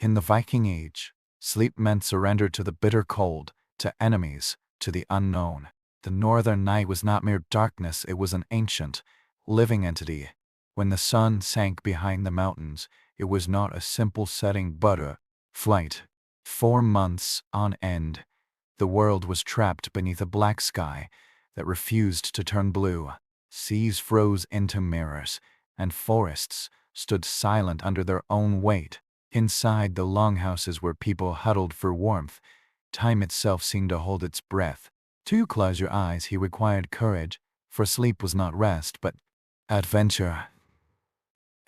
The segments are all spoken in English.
In the Viking Age, sleep meant surrender to the bitter cold, to enemies, to the unknown. The northern night was not mere darkness, it was an ancient, living entity. When the sun sank behind the mountains, it was not a simple setting but a flight. 4 months on end, the world was trapped beneath a black sky that refused to turn blue. Seas froze into mirrors, and forests stood silent under their own weight. Inside the longhouses where people huddled for warmth, time itself seemed to hold its breath. To close your eyes, he required courage, for sleep was not rest, but adventure.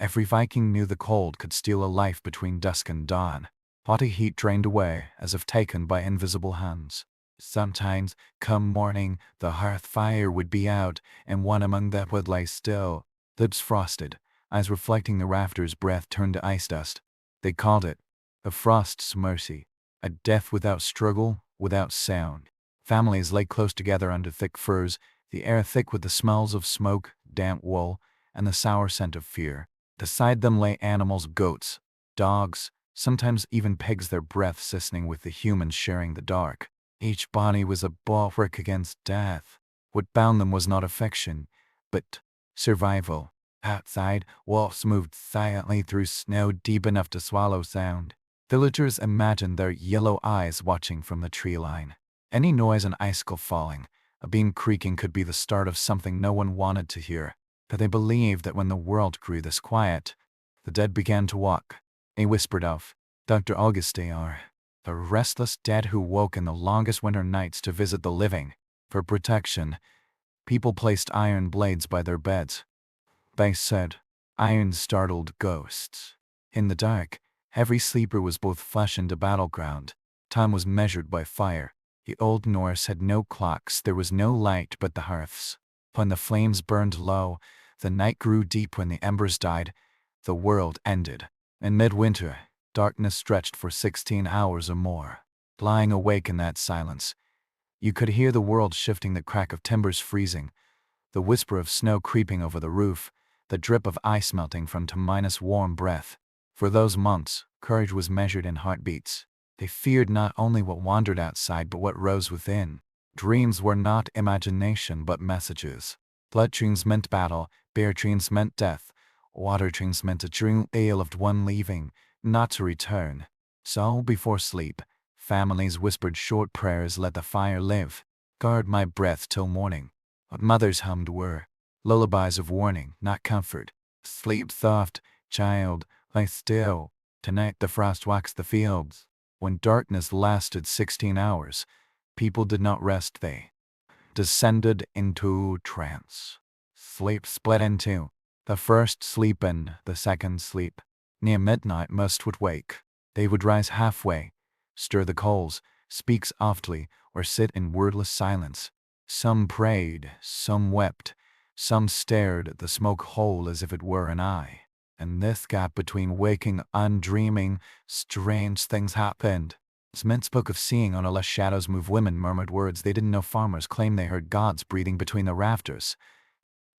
Every Viking knew the cold could steal a life between dusk and dawn. Haughty heat drained away, as if taken by invisible hands. Sometimes, come morning, the hearth fire would be out, and one among them would lie still, lips frosted, eyes reflecting the rafters, breath turned to ice dust. They called it a frost's mercy, a death without struggle, without sound. Families lay close together under thick furs, the air thick with the smells of smoke, damp wool, and the sour scent of fear. Beside them lay animals, goats, dogs, sometimes even pigs, their breath sickening with the humans sharing the dark. Each body was a bulwark against death. What bound them was not affection, but survival. Outside, wolves moved silently through snow deep enough to swallow sound. Villagers imagined their yellow eyes watching from the tree line. Any noise, an icicle falling, a beam creaking, could be the start of something no one wanted to hear. But they believed that when the world grew this quiet, the dead began to walk. They whispered of Dr. Augustin, the restless dead who woke in the longest winter nights to visit the living. For protection, people placed iron blades by their beds. They said, iron startled ghosts. In the dark, every sleeper was both flesh and a battleground. Time was measured by fire. The old Norse had no clocks, there was no light but the hearths. When the flames burned low, the night grew deep. When the embers died, the world ended. In midwinter, darkness stretched for 16 hours or more. Lying awake in that silence, you could hear the world shifting, the crack of timbers freezing, the whisper of snow creeping over the roof, the drip of ice melting from Tamina's warm breath. For those months, courage was measured in heartbeats. They feared not only what wandered outside but what rose within. Dreams were not imagination but messages. Blood dreams meant battle, bear dreams meant death, water dreams meant a true tale of one leaving, not to return. So, before sleep, families whispered short prayers, let the fire live, guard my breath till morning. What mothers hummed were lullabies of warning, not comfort. Sleep soft, child, lie still. Tonight the frost waxed the fields. When darkness lasted 16 hours, people did not rest, they descended into trance. Sleep split in two, the first sleep and the second sleep. Near midnight most would wake. They would rise halfway, stir the coals, speak softly, or sit in wordless silence. Some prayed, some wept, some stared at the smoke hole as if it were an eye. In this gap between waking and dreaming, strange things happened. Men spoke of seeing on a less shadows move, women murmured words they didn't know, farmers claimed they heard gods breathing between the rafters.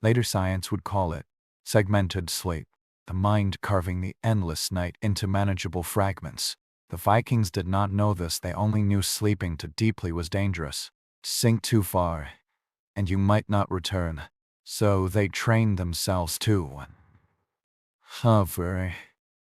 Later science would call it segmented sleep, the mind carving the endless night into manageable fragments. The Vikings did not know this, they only knew sleeping too deeply was dangerous. Sink too far, and you might not return. So they trained themselves to hover,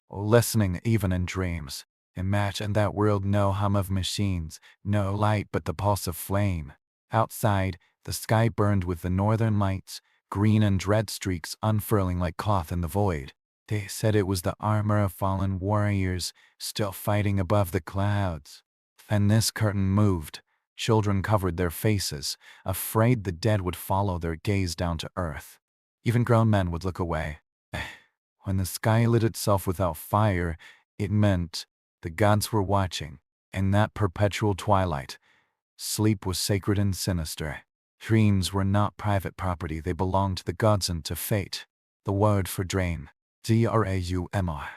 listening even in dreams. Imagine that world, no hum of machines, no light but the pulse of flame. Outside, the sky burned with the northern lights, green and red streaks unfurling like cloth in the void. They said it was the armor of fallen warriors, still fighting above the clouds. And this curtain moved. Children covered their faces, afraid the dead would follow their gaze down to earth. Even grown men would look away. When the sky lit itself without fire, it meant the gods were watching. In that perpetual twilight, sleep was sacred and sinister. Dreams were not private property, they belonged to the gods and to fate. The word for dream, draumr,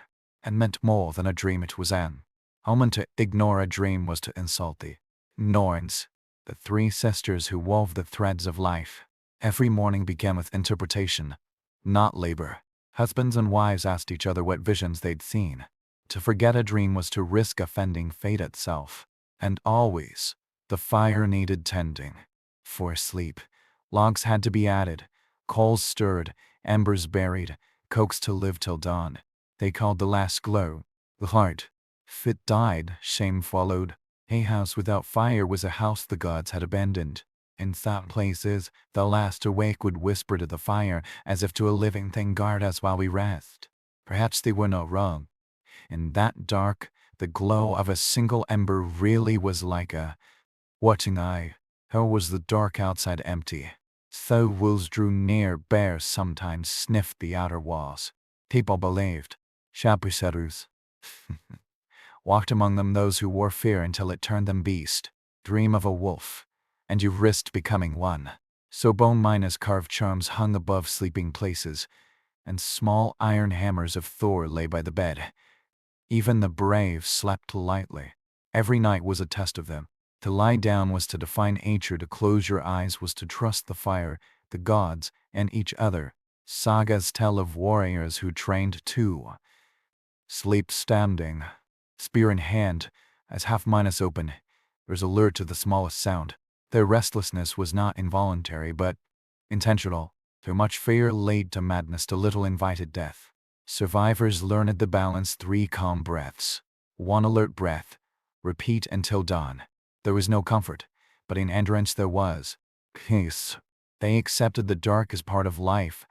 and meant more than a dream, it was an omen. To ignore a dream was to insult the Norns, the three sisters who wove the threads of life. Every morning began with interpretation, not labor. Husbands and wives asked each other what visions they'd seen. To forget a dream was to risk offending fate itself. And always, the fire needed tending. For sleep, logs had to be added, coals stirred, embers buried, coaxed to live till dawn. They called the last glow the heart. Fit died, shame followed. A house without fire was a house the gods had abandoned. In some places, the last awake would whisper to the fire, as if to a living thing, guard us while we rest. Perhaps they were not wrong. In that dark, the glow of a single ember really was like a watching eye. How was the dark outside empty? Though wolves drew near, bears sometimes sniffed the outer walls. People believed. Shapuserus walked among them those who wore fear until it turned them beast. Dream of a wolf, and you risked becoming one. So bone miners carved charms hung above sleeping places, and small iron hammers of Thor lay by the bed. Even the brave slept lightly. Every night was a test of them. To lie down was to defy nature, to close your eyes was to trust the fire, the gods, and each other. Sagas tell of warriors who trained to sleep standing, spear in hand, as half-minus open, ears alert to the smallest sound. Their restlessness was not involuntary, but intentional. Too much fear led to madness, to little invited death. Survivors learned the balance: 3 calm breaths, 1 alert breath, repeat until dawn. There was no comfort, but in endurance there was peace. They accepted the dark as part of life,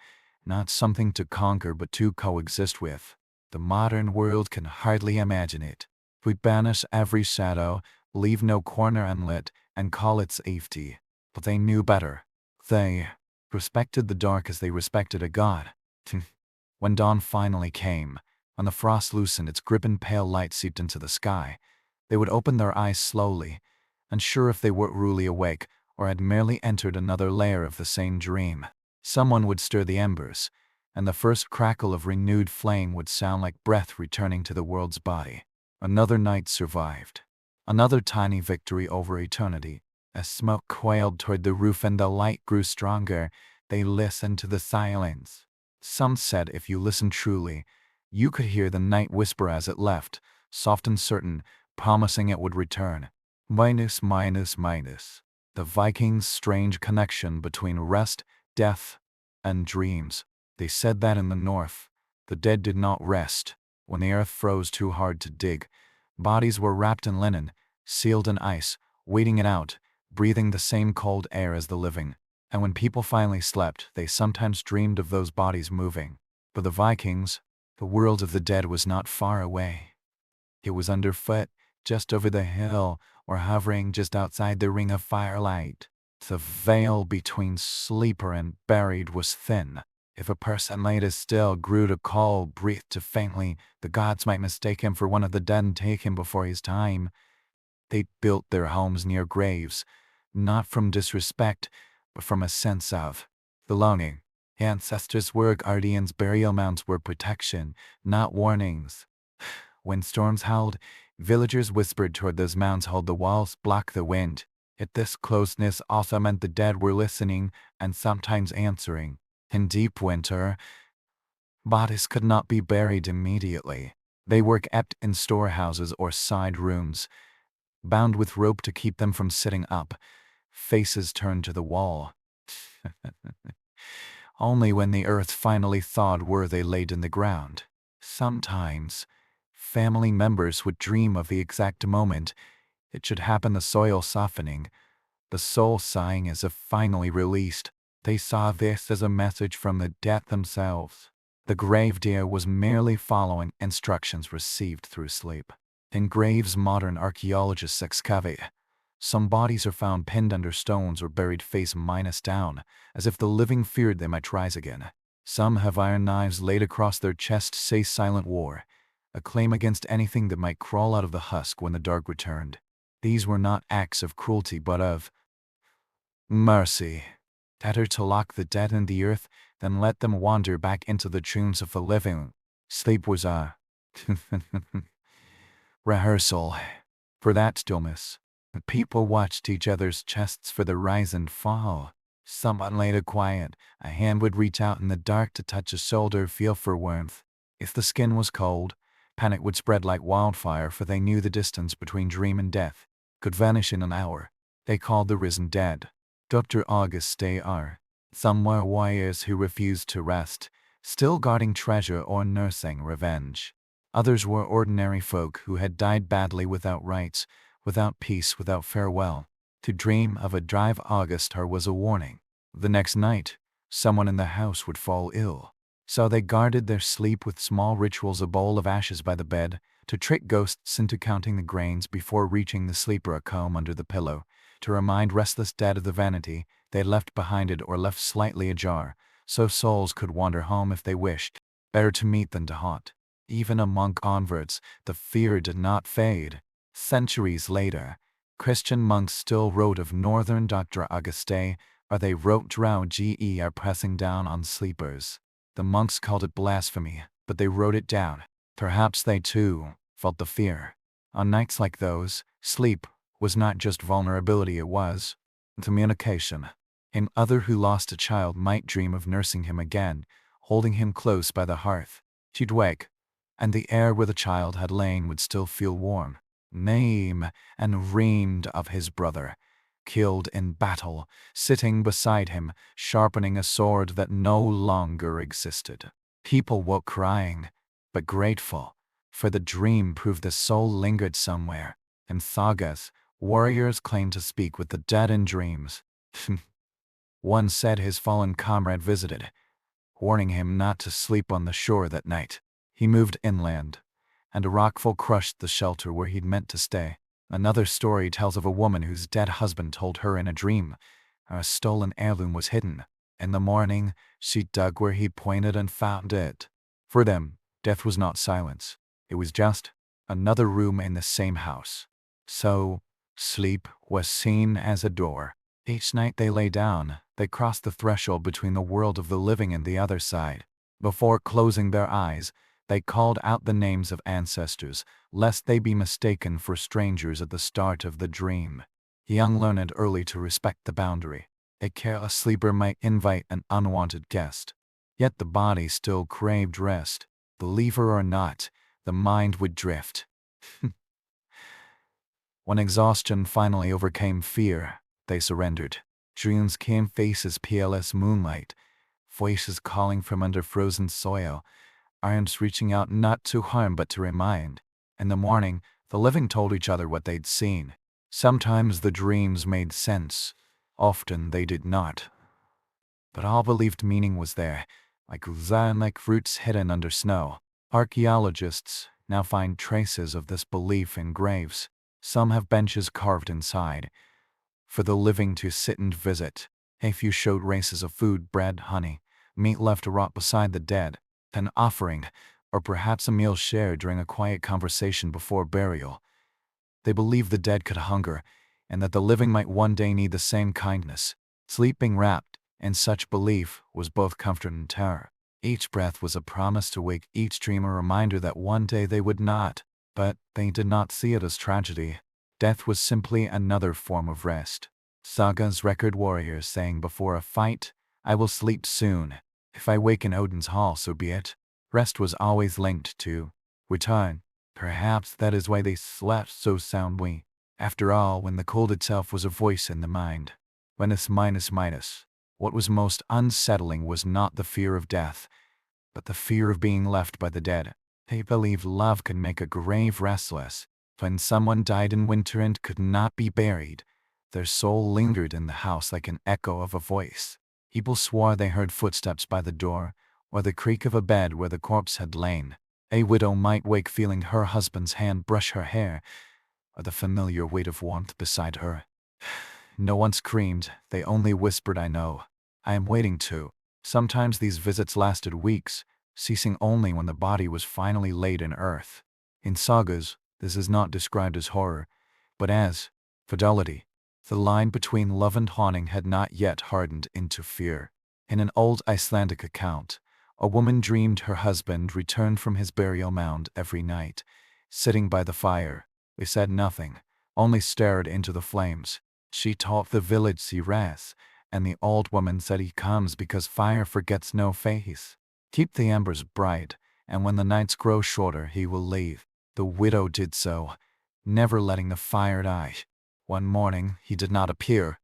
not something to conquer but to coexist with. The modern world can hardly imagine it. We banish every shadow, leave no corner unlit, and call it safety. But they knew better. They respected the dark as they respected a god. When dawn finally came, when the frost loosened its grip and pale light seeped into the sky, they would open their eyes slowly, unsure if they were truly awake or had merely entered another layer of the same dream. Someone would stir the embers, and the first crackle of renewed flame would sound like breath returning to the world's body. Another night survived. Another tiny victory over eternity. As smoke coiled toward the roof and the light grew stronger, they listened to the silence. Some said if you listened truly, you could hear the night whisper as it left, soft and certain, promising it would return. Minus, minus, minus. The Vikings' strange connection between rest, death, and dreams. They said that in the north, the dead did not rest. When the earth froze too hard to dig, bodies were wrapped in linen, sealed in ice, waiting it out, breathing the same cold air as the living. And when people finally slept, they sometimes dreamed of those bodies moving. For the Vikings, the world of the dead was not far away. It was underfoot, just over the hill, or hovering just outside the ring of firelight. The veil between sleeper and buried was thin. If a person laid still, grew to call, breathed too faintly, the gods might mistake him for one of the dead and take him before his time. They built their homes near graves, not from disrespect, but from a sense of belonging. Ancestors were guardians, burial mounds were protection, not warnings. When storms howled, villagers whispered toward those mounds, hold the walls, block the wind. Yet this closeness also meant the dead were listening and sometimes answering. In deep winter, bodies could not be buried immediately. They were kept in storehouses or side rooms, bound with rope to keep them from sitting up, faces turned to the wall. Only when the earth finally thawed were they laid in the ground. Sometimes, family members would dream of the exact moment it should happen, the soil softening, the soul sighing as if finally released. They saw this as a message from the dead themselves. The grave digger was merely following instructions received through sleep. In graves modern archaeologists excavate, some bodies are found pinned under stones or buried face minus down, as if the living feared they might rise again. Some have iron knives laid across their chests, say silent war, a claim against anything that might crawl out of the husk when the dark returned. These were not acts of cruelty but of mercy. Better to lock the dead in the earth than let them wander back into the tombs of the living. Sleep was a rehearsal for that stillness. People watched each other's chests for the rise and fall. Someone laid quiet. A hand would reach out in the dark to touch a shoulder, feel for warmth. If the skin was cold, Panic would spread like wildfire, for they knew the distance between dream and death could vanish in an hour. They called the risen dead Dr. Auguste R. Some were warriors who refused to rest, still guarding treasure or nursing revenge. Others were ordinary folk who had died badly, without rights, without peace, without farewell. To dream of a drive August was a warning. The next night, someone in the house would fall ill. So they guarded their sleep with small rituals: a bowl of ashes by the bed, to trick ghosts into counting the grains before reaching the sleeper; a comb under the pillow, to remind restless dead of the vanity they had left behind it, or left slightly ajar, so souls could wander home if they wished. Better to meet than to haunt. Even among converts, the fear did not fade. Centuries later, Christian monks still wrote of northern Dr. Auguste, or they wrote drow ger pressing down on sleepers. The monks called it blasphemy, but they wrote it down. Perhaps they too felt the fear. On nights like those, sleep was not just vulnerability, it was communication. An other who lost a child might dream of nursing him again, holding him close by the hearth. She'd wake, and the air where the child had lain would still feel warm. Name and dreamed of his brother, killed in battle, sitting beside him, sharpening a sword that no longer existed. People woke crying, but grateful, for the dream proved the soul lingered somewhere. In sagas, warriors claimed to speak with the dead in dreams. One said his fallen comrade visited, warning him not to sleep on the shore that night. He moved inland, and a rockfall crushed the shelter where he'd meant to stay. Another story tells of a woman whose dead husband told her in a dream a stolen heirloom was hidden. In the morning, she dug where he pointed and found it. For them, death was not silence. It was just another room in the same house. So, sleep was seen as a door. Each night they lay down, they crossed the threshold between the world of the living and the other side. Before closing their eyes, they called out the names of ancestors, lest they be mistaken for strangers at the start of the dream. Young learned early to respect the boundary. A careless sleeper might invite an unwanted guest, yet the body still craved rest. Believer or not, the mind would drift. When exhaustion finally overcame fear, they surrendered. Dreams came, faces pale as moonlight, voices calling from under frozen soil, arms reaching out not to harm but to remind. In the morning, the living told each other what they'd seen. Sometimes the dreams made sense, often they did not. But all believed meaning was there, like roots hidden under snow. Archaeologists now find traces of this belief in graves. Some have benches carved inside, for the living to sit and visit. A few showed races of food, bread, honey, meat left to rot beside the dead, an offering, or perhaps a meal shared during a quiet conversation before burial. They believed the dead could hunger, and that the living might one day need the same kindness. Sleeping wrapped in such belief was both comfort and terror. Each breath was a promise to wake, each dream a reminder that one day they would not. But they did not see it as tragedy. Death was simply another form of rest. Sagas record warriors saying before a fight, "I will sleep soon. If I wake in Odin's hall, so be it." Rest was always linked to return. Perhaps that is why they slept so soundly. After all, when the cold itself was a voice in the mind. What was most unsettling was not the fear of death, but the fear of being left by the dead. They believed love could make a grave restless. When someone died in winter and could not be buried, their soul lingered in the house like an echo of a voice. People swore they heard footsteps by the door, or the creak of a bed where the corpse had lain. A widow might wake feeling her husband's hand brush her hair, or the familiar weight of warmth beside her. No one screamed, they only whispered, "I know. I am waiting to." Sometimes these visits lasted weeks, ceasing only when the body was finally laid in earth. In sagas, this is not described as horror, but as fidelity. The line between love and haunting had not yet hardened into fear. In an old Icelandic account, a woman dreamed her husband returned from his burial mound every night, sitting by the fire. They said nothing, only stared into the flames. She taught the village siras, and the old woman said he comes because fire forgets no face. Keep the embers bright, and when the nights grow shorter, he will leave. The widow did so, never letting the fire die. One morning, he did not appear.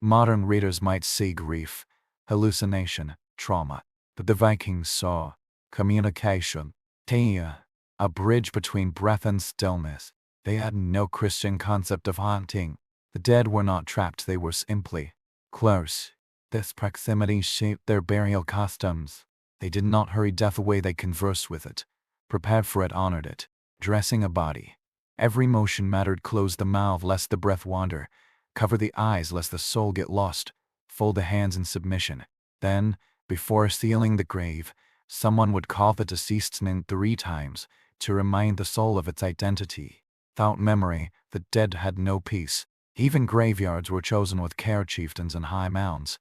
Modern readers might see grief, hallucination, trauma, but the Vikings saw communication, teia, a bridge between breath and stillness. They had no Christian concept of haunting. The dead were not trapped, they were simply close. This proximity shaped their burial customs. They did not hurry death away, they conversed with it, prepared for it, honored it, dressing a body. Every motion mattered. Close the mouth lest the breath wander, cover the eyes lest the soul get lost, fold the hands in submission. Then, before sealing the grave, someone would call the deceased's name 3 times to remind the soul of its identity. Without memory, the dead had no peace. Even graveyards were chosen with care. Chieftains in high mounds,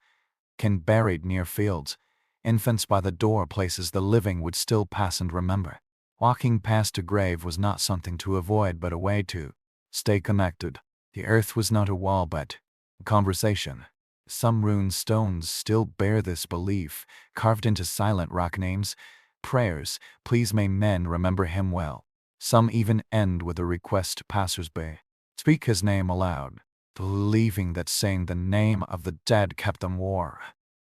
kin buried near fields, infants by the door, places the living would still pass and remember. Walking past a grave was not something to avoid but a way to stay connected. The earth was not a wall but a conversation. Some ruined stones still bear this belief, carved into silent rock names, prayers, please may men remember him well. Some even end with a request to passers-by, speak his name aloud, believing that saying the name of the dead kept them warm.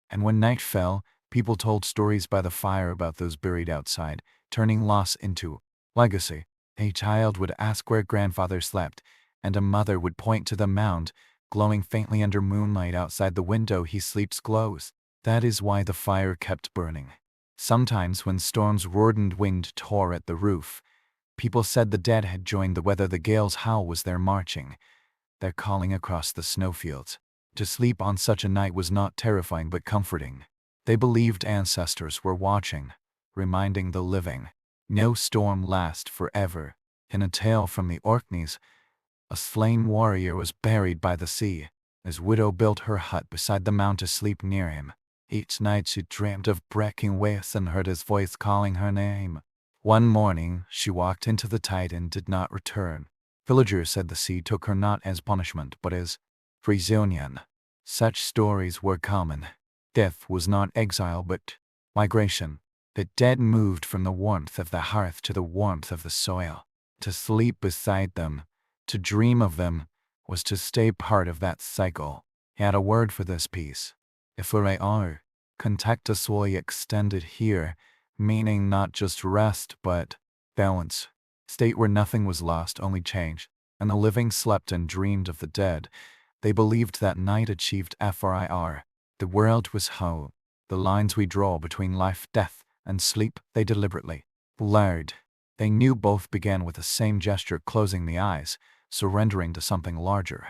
And when night fell, people told stories by the fire about those buried outside, turning loss into legacy. A child would ask where grandfather slept, and a mother would point to the mound, glowing faintly under moonlight outside the window. He sleeps glows. That is why the fire kept burning. Sometimes when storms roared and wind tore at the roof, people said the dead had joined the weather. The gale's howl was their marching, their calling across the snowfields. To sleep on such a night was not terrifying but comforting. They believed ancestors were watching, reminding the living, no storm lasts forever. In a tale from the Orkneys, a slain warrior was buried by the sea. His widow built her hut beside the mound to sleep near him. Each night she dreamed of breaking waves and heard his voice calling her name. One morning she walked into the tide and did not return. Villagers said the sea took her not as punishment but as reunion. Such stories were common. Death was not exile but migration. The dead moved from the warmth of the hearth to the warmth of the soil. To sleep beside them, to dream of them, was to stay part of that cycle. He had a word for this piece. Ifure contacta soi extended here, meaning not just rest but balance. State where nothing was lost, only change. And the living slept and dreamed of the dead. They believed that night achieved FRIR. The world was whole. The lines we draw between life, death, and sleep, they deliberately blurred. They knew both began with the same gesture, closing the eyes, surrendering to something larger.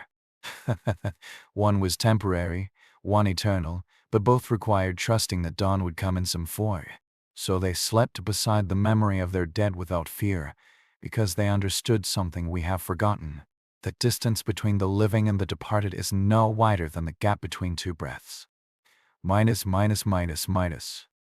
One was temporary, one eternal, but both required trusting that dawn would come in some form. So they slept beside the memory of their dead without fear, because they understood something we have forgotten. The distance between the living and the departed is no wider than the gap between 2 breaths. Minus.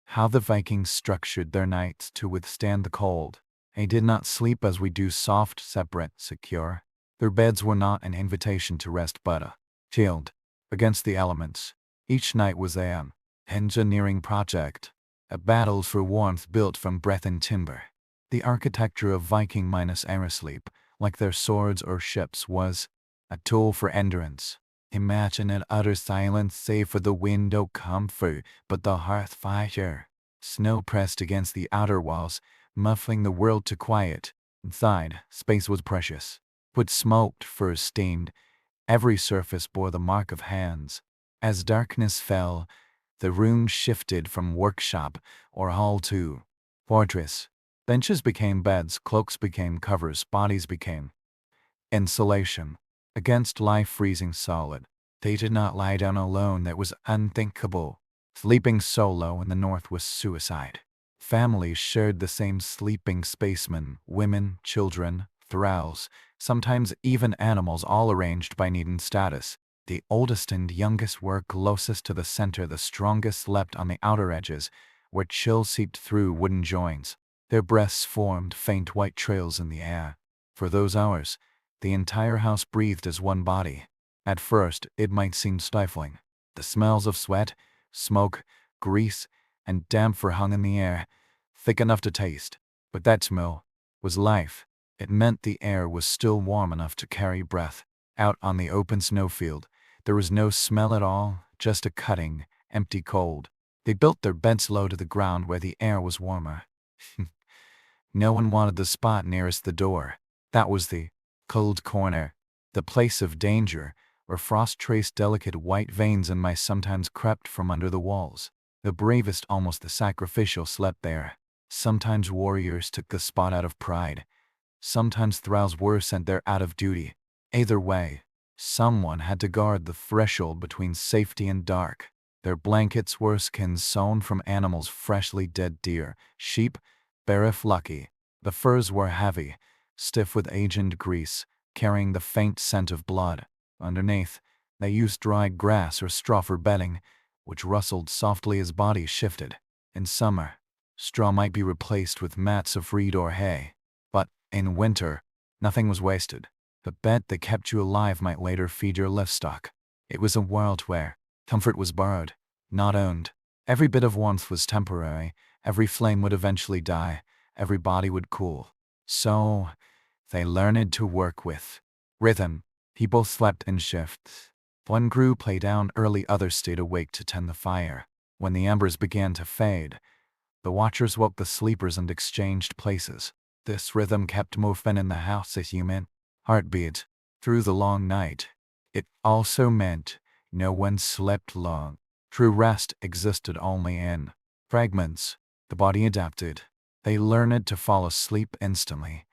How the Vikings structured their nights to withstand the cold. They did not sleep as we do, soft, separate, secure. Their beds were not an invitation to rest but a shield against the elements. Each night was an engineering project, a battle for warmth built from breath and timber. The architecture of Viking era sleep, like their swords or ships, was a tool for endurance. Imagine an utter silence save for the window comfort, but the hearth fire. Snow pressed against the outer walls, muffling the world to quiet. Inside, space was precious. Wood smoked, furs steamed. Every surface bore the mark of hands. As darkness fell, the room shifted from workshop or hall to fortress. Benches became beds, cloaks became covers, bodies became insulation against life freezing solid. They did not lie down alone, that was unthinkable. Sleeping solo in the north was suicide. Families shared the same sleeping spacemen, women, children, thralls, sometimes even animals, all arranged by need and status. The oldest and youngest were closest to the center, the strongest slept on the outer edges, where chill seeped through wooden joints. Their breaths formed faint white trails in the air. For those hours, the entire house breathed as one body. At first, it might seem stifling. The smells of sweat, smoke, grease, and damp hung in the air, thick enough to taste. But that smell was life. It meant the air was still warm enough to carry breath. Out on the open snowfield, there was no smell at all, just a cutting, empty cold. They built their beds low to the ground where the air was warmer. No one wanted the spot nearest the door. That was the cold corner, the place of danger, where frost traced delicate white veins in mice sometimes crept from under the walls. The bravest, almost the sacrificial, slept there. Sometimes warriors took the spot out of pride. Sometimes thralls were sent there out of duty. Either way, someone had to guard the threshold between safety and dark. Their blankets were skins sewn from animals freshly dead: deer, sheep, bear if lucky. The furs were heavy, stiff with age and grease, carrying the faint scent of blood. Underneath, they used dried grass or straw for bedding, which rustled softly as bodies shifted. In summer, straw might be replaced with mats of reed or hay. But in winter, nothing was wasted. The bed that kept you alive might later feed your livestock. It was a world where comfort was borrowed, not owned. Every bit of warmth was temporary. Every flame would eventually die. Every body would cool. So they learned to work with rhythm. People slept in shifts. One crew lay down early, others stayed awake to tend the fire. When the embers began to fade, the watchers woke the sleepers and exchanged places. This rhythm kept movement in the house a human heartbeat through the long night. It also meant no one slept long. True rest existed only in fragments. The body adapted. They learned to fall asleep instantly,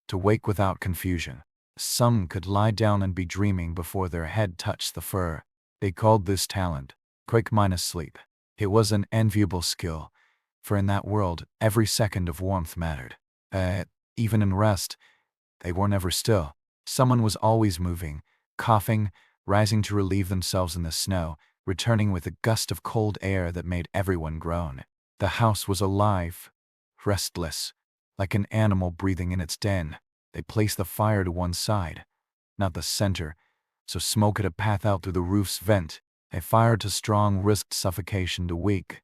to wake without confusion. Some could lie down and be dreaming before their head touched the fur. They called this talent quick minus sleep. It was an enviable skill, for in that world, every second of warmth mattered. Even in rest, they were never still. Someone was always moving, coughing, rising to relieve themselves in the snow, returning with a gust of cold air that made everyone groan. The house was alive, restless, like an animal breathing in its den. They placed the fire to one side, not the center, so smoke had a path out through the roof's vent. A fire too strong risked suffocation, too weak,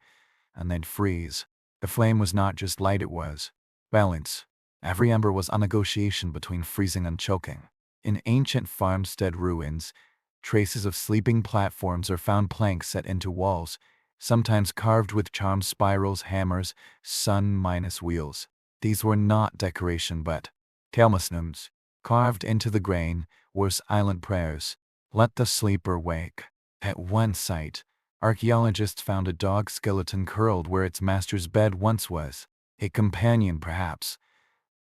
and they'd freeze. The flame was not just light, it was balance. Every ember was a negotiation between freezing and choking. In ancient farmstead ruins, traces of sleeping platforms are found, planks set into walls, sometimes carved with charmed spirals, hammers, sun-wheels. These were not decoration but talismans. Carved into the grain were silent prayers. Let the sleeper wake. At one site, archaeologists found a dog skeleton curled where its master's bed once was. A companion, perhaps,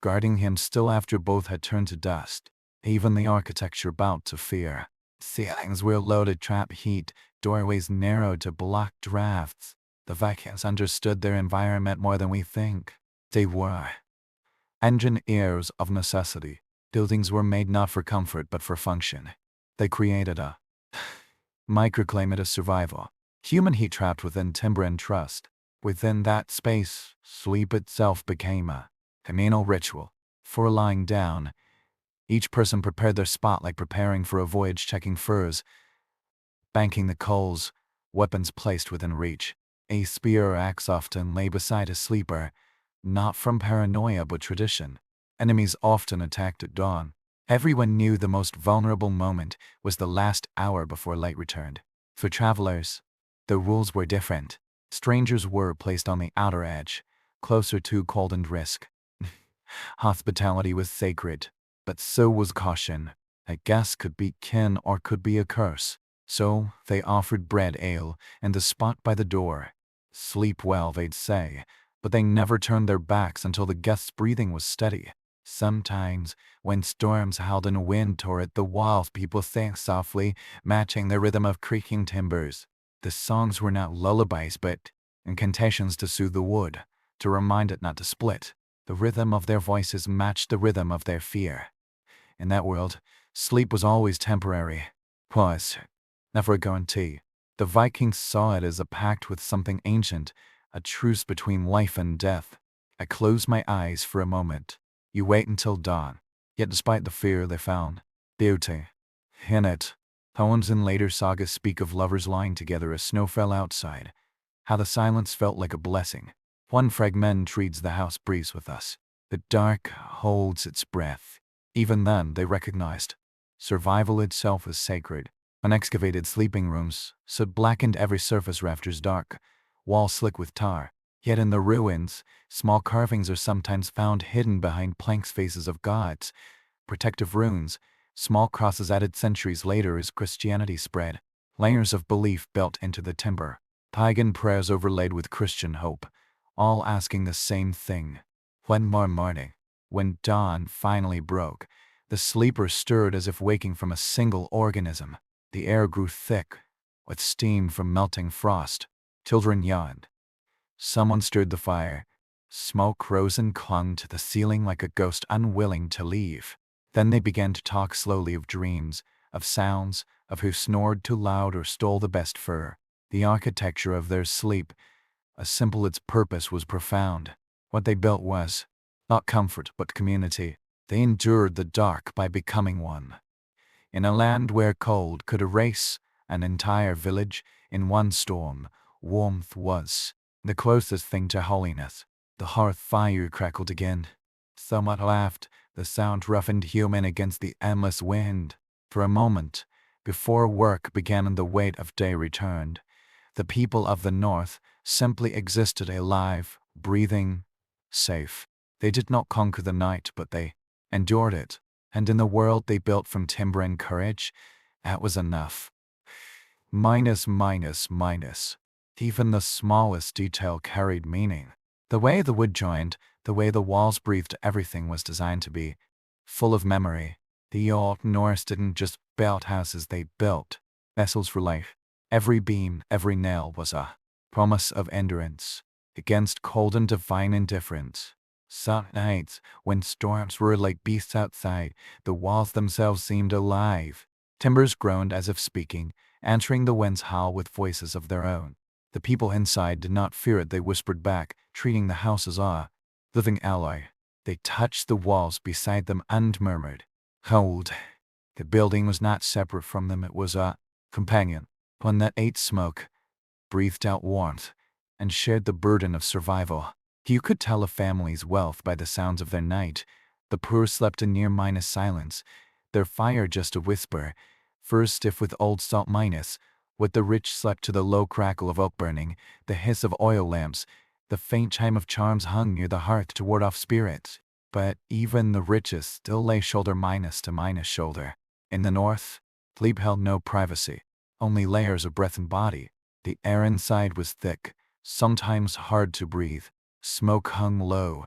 guarding him still after both had turned to dust. Even the architecture bowed to fear. Ceilings were loaded trap heat, doorways narrowed to block drafts. The Vikings understood their environment more than we think. They were engineers of necessity. Buildings were made not for comfort but for function. They created a microclimate of survival. Human heat trapped within timber and trust. Within that space, sleep itself became a communal ritual. For lying down, each person prepared their spot like preparing for a voyage, checking furs, banking the coals, weapons placed within reach. A spear or axe often lay beside a sleeper, not from paranoia but tradition. Enemies often attacked at dawn. Everyone knew the most vulnerable moment was the last hour before light returned. For travelers, the rules were different. Strangers were placed on the outer edge, closer to cold and risk. Hospitality was sacred, but so was caution. A guest could be kin or could be a curse. So they offered bread, ale, and the spot by the door. Sleep well, they'd say, but they never turned their backs until the guest's breathing was steady. Sometimes, when storms howled and wind tore at the walls, people sang softly, matching the rhythm of creaking timbers. The songs were not lullabies but incantations to soothe the wood, to remind it not to split. The rhythm of their voices matched the rhythm of their fear. In that world, sleep was always temporary. Was never a guarantee. The Vikings saw it as a pact with something ancient, a truce between life and death. I closed my eyes for a moment. You wait until dawn. Yet despite the fear, they found beauty in it. Poems in later sagas speak of lovers lying together as snow fell outside, how the silence felt like a blessing. One fragment reads, "The house breathes with us. The dark holds its breath." Even then, they recognized survival itself is sacred. Unexcavated sleeping rooms stood blackened, every surface, rafters dark, walls slick with tar. Yet in the ruins, small carvings are sometimes found hidden behind planks, faces of gods, protective runes, small crosses added centuries later as Christianity spread, layers of belief built into the timber, pagan prayers overlaid with Christian hope, all asking the same thing. One more morning, when dawn finally broke, the sleepers stirred as if waking from a single organism. The air grew thick with steam from melting frost. Children yawned. Someone stirred the fire. Smoke rose and clung to the ceiling like a ghost unwilling to leave. Then they began to talk slowly of dreams, of sounds, of who snored too loud or stole the best fur. The architecture of their sleep, as simple its purpose, was profound. What they built was not comfort but community. They endured the dark by becoming one. In a land where cold could erase an entire village, in one storm, warmth was the closest thing to holiness. The hearth fire crackled again. Someone laughed, the sound roughened human against the endless wind. For a moment, before work began and the weight of day returned, the people of the North simply existed, alive, breathing, safe. They did not conquer the night, but they endured it. And in the world they built from timber and courage, that was enough. Minus. Even the smallest detail carried meaning. The way the wood joined, the way the walls breathed, everything was designed to be full of memory. The old Norse didn't just build houses, they built vessels for life. Every beam, every nail was a promise of endurance against cold and divine indifference. Some nights, when storms were like beasts outside, the walls themselves seemed alive. Timbers groaned as if speaking, answering the wind's howl with voices of their own. The people inside did not fear it, they whispered back, treating the house as a living ally. They touched the walls beside them and murmured, "Hold." The building was not separate from them, it was a companion, one that ate smoke, breathed out warmth, and shared the burden of survival. You could tell a family's wealth by the sounds of their night. The poor slept in near minus silence, their fire just a whisper, furs stiff with old salt minus, what the rich slept to the low crackle of oak burning, the hiss of oil lamps, the faint chime of charms hung near the hearth to ward off spirits. But even the richest still lay shoulder minus to minus shoulder. In the North, sleep held no privacy, only layers of breath and body. The air inside was thick, sometimes hard to breathe. Smoke hung low,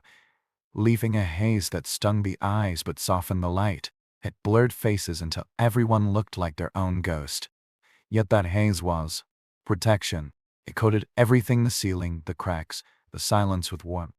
leaving a haze that stung the eyes but softened the light. It blurred faces until everyone looked like their own ghost. Yet that haze was protection. It coated everything, the ceiling, the cracks, the silence with warmth.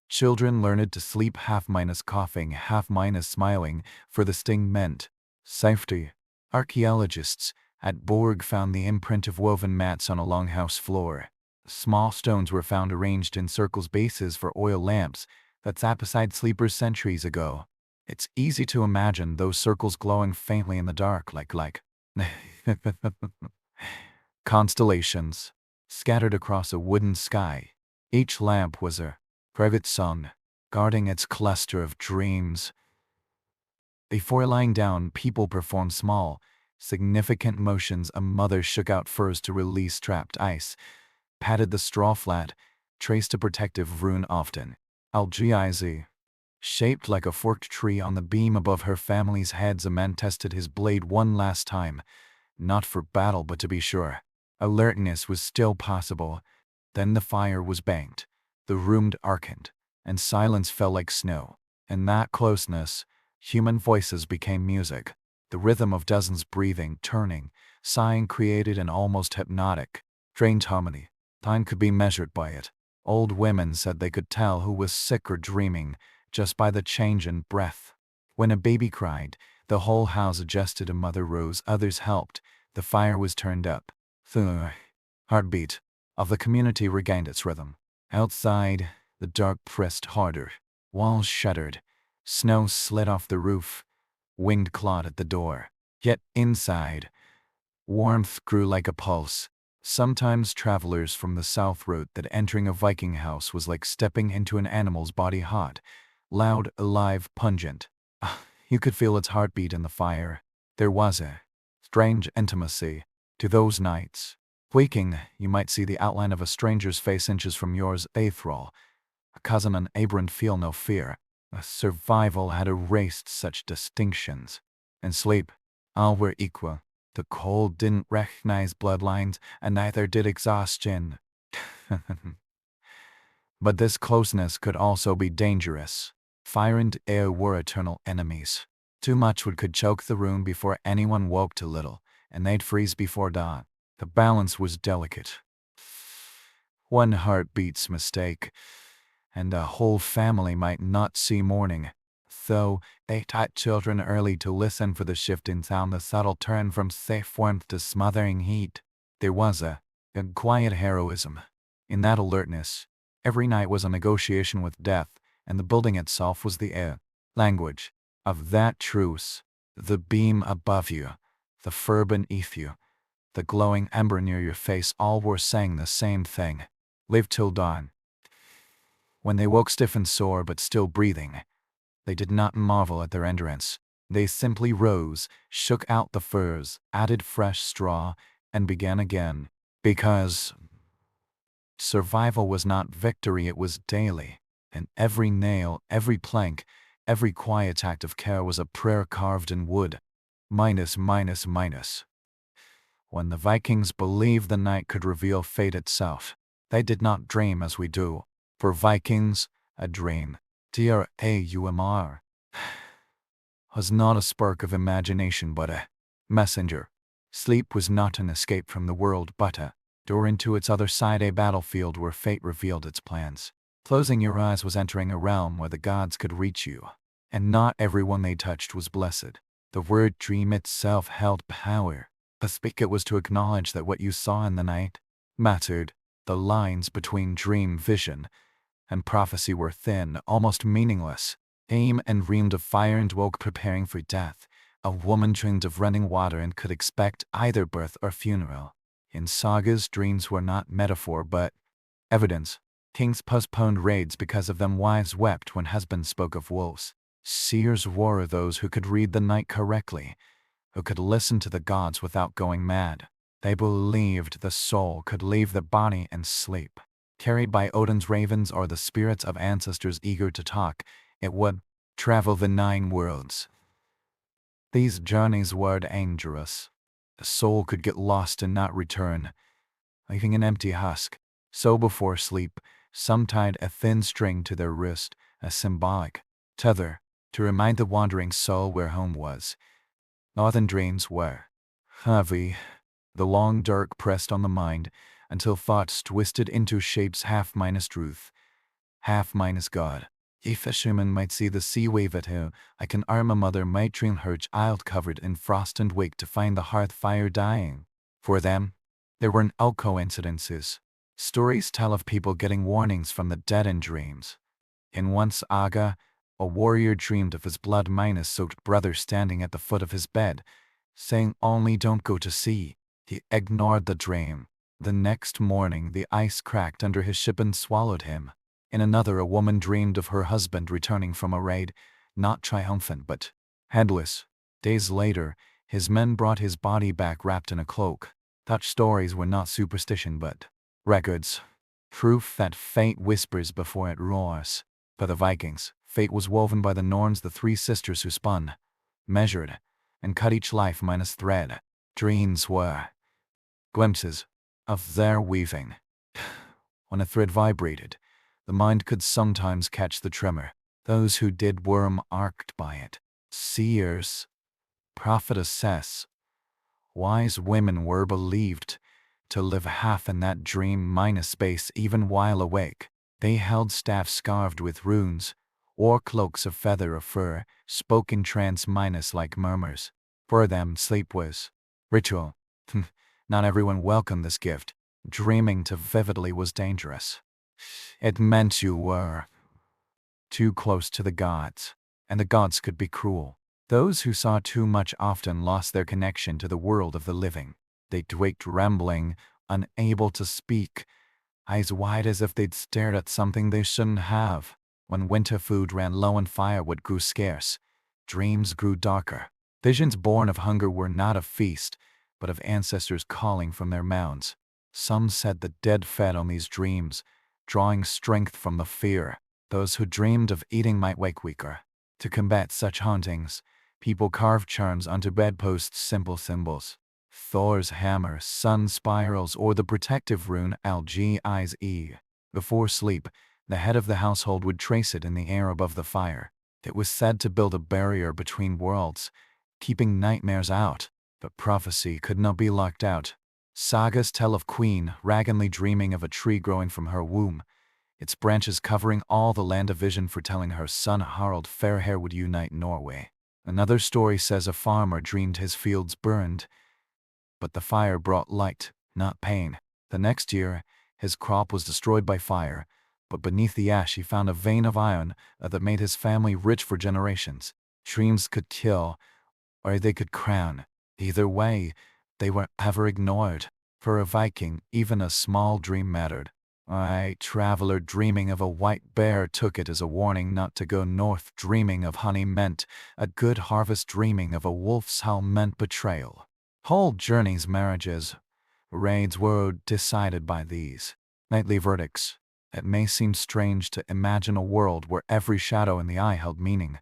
Children learned to sleep half minus coughing, half minus smiling, for the sting meant safety. Archaeologists at Borg found the imprint of woven mats on a longhouse floor. Small stones were found arranged in circles, bases for oil lamps that sat beside sleepers centuries ago. It's easy to imagine those circles glowing faintly in the dark like constellations scattered across a wooden sky. Each lamp was a private sun, guarding its cluster of dreams. Before lying down, people performed small, significant motions. A mother shook out furs to release trapped ice, patted the straw flat, traced a protective rune, often Algiz, shaped like a forked tree on the beam above her family's heads. A man tested his blade one last time, not for battle but to be sure alertness was still possible. Then the fire was banked, the room darkened, and silence fell like snow. In that closeness, human voices became music. The rhythm of dozens breathing, turning, sighing created an almost hypnotic, trained harmony. Time could be measured by it. Old women said they could tell who was sick or dreaming just by the change in breath. When a baby cried, the whole house adjusted. A mother rose, others helped. The fire was turned up. The heartbeat of the community regained its rhythm. Outside, the dark pressed harder. Walls shuddered. Snow slid off the roof. Wind clawed at the door. Yet inside, warmth grew like a pulse. Sometimes travelers from the south wrote that entering a Viking house was like stepping into an animal's body, hot, loud, alive, pungent. You could feel its heartbeat in the fire. There was a strange intimacy to those nights. Waking, you might see the outline of a stranger's face inches from yours. Athrol, a cousin and Abraham, feel no fear. Survival had erased such distinctions. In sleep, all were equal. The cold didn't recognize bloodlines, and neither did exhaustion. But this closeness could also be dangerous. Fire and air were eternal enemies. Too much wood could choke the room before anyone woke. Too little, and they'd freeze before dawn. The balance was delicate. One heartbeat's mistake, and a whole family might not see morning. Though they taught children early to listen for the shift in sound, the subtle turn from safe warmth to smothering heat. There was a quiet heroism in that alertness. Every night was a negotiation with death, and the building itself was the language of that truce. The beam above you, the fur beneath you, the glowing ember near your face, all were saying the same thing. Live till dawn. When they woke stiff and sore but still breathing, they did not marvel at their endurance. They simply rose, shook out the furs, added fresh straw, and began again. Because survival was not victory, it was daily. And every nail, every plank, every quiet act of care was a prayer carved in wood. Minus. When the Vikings believed the night could reveal fate itself, they did not dream as we do. For Vikings, a dream, DRAUMR, was not a spark of imagination but a messenger. Sleep was not an escape from the world but a door into its other side, a battlefield where fate revealed its plans. Closing your eyes was entering a realm where the gods could reach you, and not everyone they touched was blessed. The word dream itself held power. To speak it was to acknowledge that what you saw in the night mattered. The lines between dream, vision, and prophecy were thin, almost meaningless. Aim and dreamed of fire and woke preparing for death. A woman dreamed of running water and could expect either birth or funeral. In sagas, dreams were not metaphor but evidence. Kings postponed raids because of them. Wives wept when husbands spoke of wolves. Seers were those who could read the night correctly, who could listen to the gods without going mad. They believed the soul could leave the body and sleep. Carried by Odin's ravens or the spirits of ancestors eager to talk, it would travel the 9 worlds. These journeys were dangerous. The soul could get lost and not return, leaving an empty husk. So before sleep, some tied a thin string to their wrist, a symbolic tether, to remind the wandering soul where home was. Northern dreams were heavy. The long dark pressed on the mind until thoughts twisted into shapes half minus truth, half minus God. A fisherman might see the sea wave at him, like an arm a mother might dream her child covered in frost and wake to find the hearth fire dying. For them, there were no coincidences. Stories tell of people getting warnings from the dead in dreams. In one saga, a warrior dreamed of his blood-soaked brother standing at the foot of his bed, saying only don't go to sea. He ignored the dream. The next morning the ice cracked under his ship and swallowed him. In another, a woman dreamed of her husband returning from a raid, not triumphant but headless. Days later, his men brought his body back wrapped in a cloak. Such stories were not superstition but records. Proof that fate whispers before it roars. For the Vikings, fate was woven by the Norns, the 3 sisters who spun, measured, and cut each life minus thread. Dreams were glimpses of their weaving. When a thread vibrated, the mind could sometimes catch the tremor. Those who did were marked by it. Seers, prophetesses, wise women were believed to live half in that dream minus space even while awake. They held staffs carved with runes, wore cloaks of feather or fur, spoke in trance minus like murmurs. For them, sleep was ritual. Not everyone welcomed this gift. Dreaming too vividly was dangerous. It meant you were too close to the gods, and the gods could be cruel. Those who saw too much often lost their connection to the world of the living. They waked rambling, unable to speak, eyes wide as if they'd stared at something they shouldn't have. When winter food ran low and firewood grew scarce, dreams grew darker. Visions born of hunger were not of feast, but of ancestors calling from their mounds. Some said the dead fed on these dreams, drawing strength from the fear. Those who dreamed of eating might wake weaker. To combat such hauntings, people carved charms onto bedposts, simple symbols. Thor's hammer, sun spirals, or the protective rune Algize. Before sleep, the head of the household would trace it in the air above the fire. It was said to build a barrier between worlds, keeping nightmares out, but prophecy could not be locked out. Sagas tell of Queen Ragnly dreaming of a tree growing from her womb, its branches covering all the land of vision, foretelling her son Harald Fairhair would unite Norway. Another story says a farmer dreamed his fields burned, but the fire brought light, not pain. The next year, his crop was destroyed by fire, but beneath the ash he found a vein of iron that made his family rich for generations. Dreams could kill, or they could crown. Either way, they were ever ignored. For a Viking, even a small dream mattered. A traveler dreaming of a white bear took it as a warning not to go north. Dreaming of honey meant a good harvest. Dreaming of a wolf's howl meant betrayal. Whole journeys, marriages, raids were decided by these nightly verdicts. It may seem strange to imagine a world where every shadow in the eye held meaning,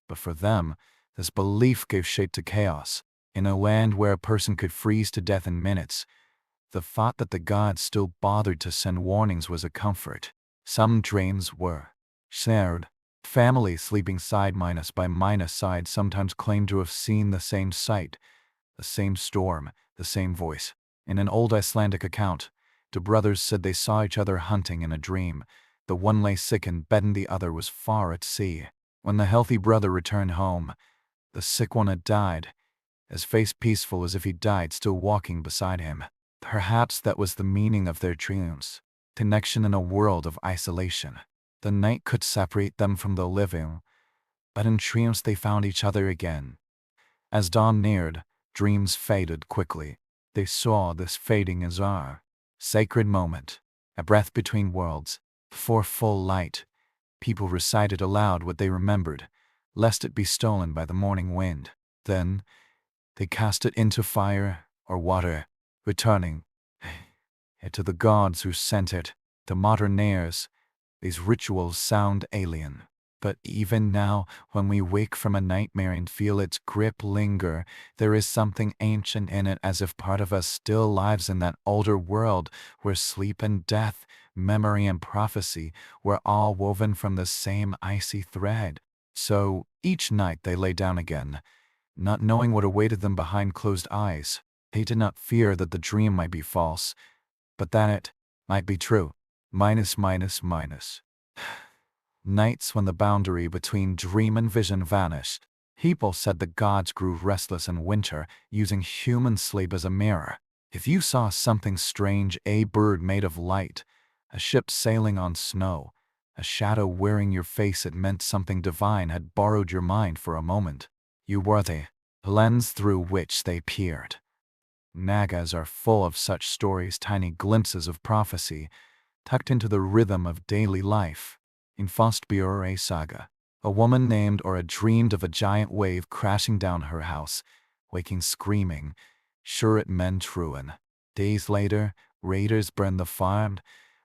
but for them, this belief gave shape to chaos. In a land where a person could freeze to death in minutes, the thought that the gods still bothered to send warnings was a comfort. Some dreams were shared. Families sleeping side by side sometimes claimed to have seen the same sight, the same storm, the same voice. In an old Icelandic account, two brothers said they saw each other hunting in a dream. The one lay sick in bed and the other was far at sea. When the healthy brother returned home, the sick one had died, his face peaceful as if he died still walking beside him. Perhaps that was the meaning of their dreams, connection in a world of isolation. The night could separate them from the living, but in dreams they found each other again. As dawn neared, dreams faded quickly. They saw this fading as our sacred moment, a breath between worlds. Before full light, people recited aloud what they remembered, lest it be stolen by the morning wind. Then they cast it into fire or water, returning it to the gods who sent it. To modern ears, these rituals sound alien. But even now, when we wake from a nightmare and feel its grip linger, there is something ancient in it, as if part of us still lives in that older world where sleep and death, memory and prophecy were all woven from the same icy thread. So each night they lay down again, not knowing what awaited them behind closed eyes. They did not fear that the dream might be false, but that it might be true. Minus. Nights when the boundary between dream and vision vanished. People said the gods grew restless in winter, using human sleep as a mirror. If you saw something strange, a bird made of light, a ship sailing on snow, a shadow wearing your face, it meant something divine had borrowed your mind for a moment. You were the lens through which they peered. Nagas are full of such stories, tiny glimpses of prophecy, tucked into the rhythm of daily life. In Fostbjörn saga, a woman named Ora dreamed of a giant wave crashing down her house, waking screaming, sure it meant ruin. Days later, raiders burned the farm,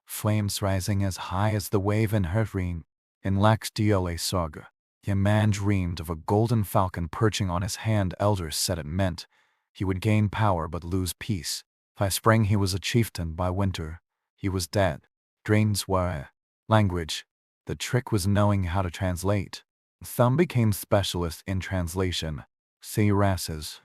flames rising as high as the wave in her dream. In Laxdiola saga, a man dreamed of a golden falcon perching on his hand. Elders said it meant he would gain power but lose peace. By spring he was a chieftain, by winter he was dead. Dreams were language. The trick was knowing how to translate. Some became specialists in translation. Seerasses,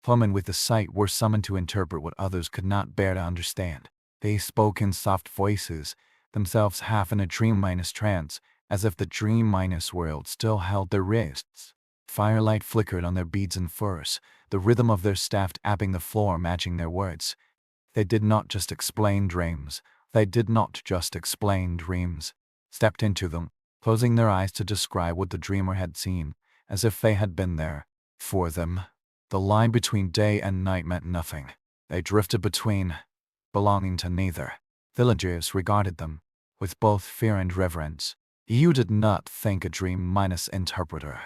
women with the sight, were summoned to interpret what others could not bear to understand. They spoke in soft voices, themselves half in a dream-trance, as if the dream-world still held their wrists. Firelight flickered on their beads and furs, the rhythm of their staff tapping the floor matching their words. They did not just explain dreams. Stepped into them, closing their eyes to describe what the dreamer had seen, as if they had been there. For them, the line between day and night meant nothing. They drifted between belonging to neither. Villagers regarded them with both fear and reverence. You did not think a dream minus interpreter.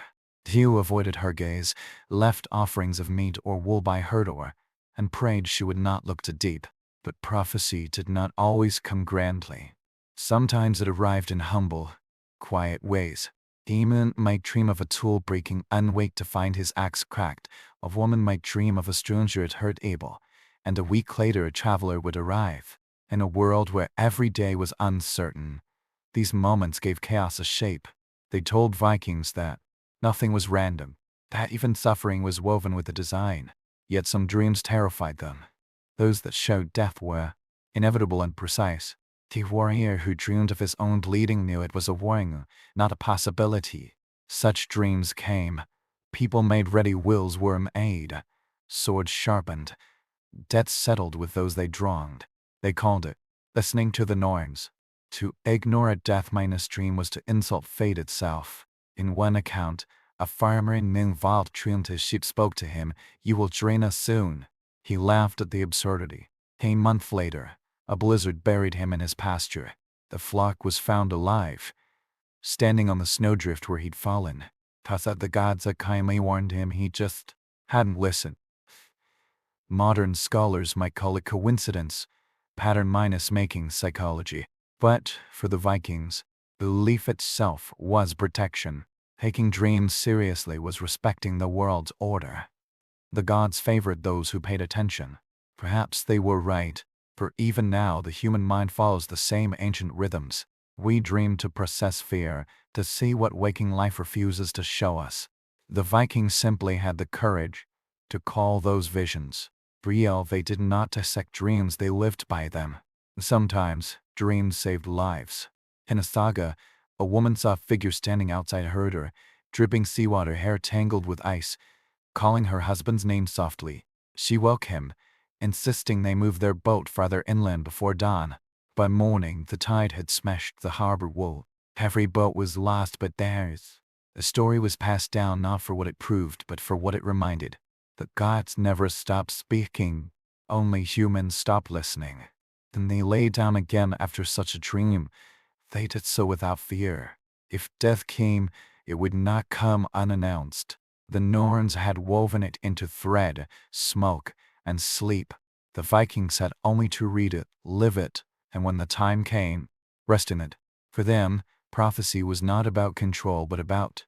You avoided her gaze, left offerings of meat or wool by her door, and prayed she would not look too deep. But prophecy did not always come grandly. Sometimes it arrived in humble, quiet ways. Demon might dream of a tool breaking and wake to find his axe cracked. A woman might dream of a stranger it hurt Abel, and a week later a traveler would arrive. In a world where every day was uncertain, these moments gave chaos a shape. They told Vikings that nothing was random, that even suffering was woven with a design. Yet some dreams terrified them. Those that showed death were inevitable and precise. The warrior who dreamed of his own bleeding knew it was a warning, not a possibility. Such dreams came. People made ready, wills were made, swords sharpened, debts settled with those they wronged. They called it listening to the Norns. To ignore a death minus dream was to insult fate itself. In one account, a farmer in Ningvald dreamed his sheep spoke to him, "You will drain us soon." He laughed at the absurdity. A month later, a blizzard buried him in his pasture. The flock was found alive, standing on the snowdrift where he'd fallen. Thus that the gods had kindly warned him, he just hadn't listened. Modern scholars might call it coincidence, pattern minus making psychology. But for the Vikings, belief itself was protection. Taking dreams seriously was respecting the world's order. The gods favored those who paid attention. Perhaps they were right, for even now the human mind follows the same ancient rhythms. We dream to process fear, to see what waking life refuses to show us. The Vikings simply had the courage to call those visions real. They did not dissect dreams, they lived by them. Sometimes, dreams saved lives. In a saga, a woman saw a figure standing outside her door, dripping seawater, hair tangled with ice, calling her husband's name softly. She woke him, insisting they move their boat farther inland before dawn. By morning, the tide had smashed the harbor wall. Every boat was lost but theirs. The story was passed down not for what it proved, but for what it reminded. The gods never stopped speaking, only humans stopped listening. Then they lay down again after such a dream. They did so without fear. If death came, it would not come unannounced. The Norns had woven it into thread, smoke, and sleep. The Vikings had only to read it, live it, and when the time came, rest in it. For them, prophecy was not about control but about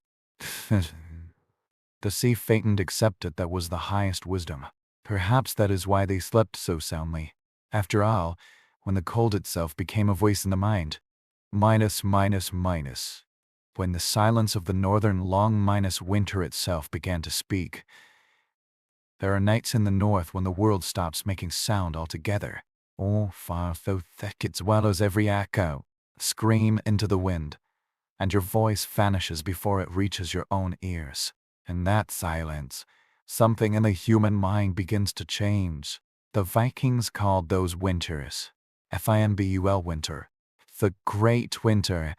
to see fate and accept it. That was the highest wisdom. Perhaps that is why they slept so soundly. After all, when the cold itself became a voice in the mind, minus, minus, minus. When the silence of the northern long minus winter itself began to speak. There are nights in the north when the world stops making sound altogether. All far so thick it swallows every echo, scream into the wind, and your voice vanishes before it reaches your own ears. In that silence, something in the human mind begins to change. The Vikings called those winters, Fimbul winter, the great winter,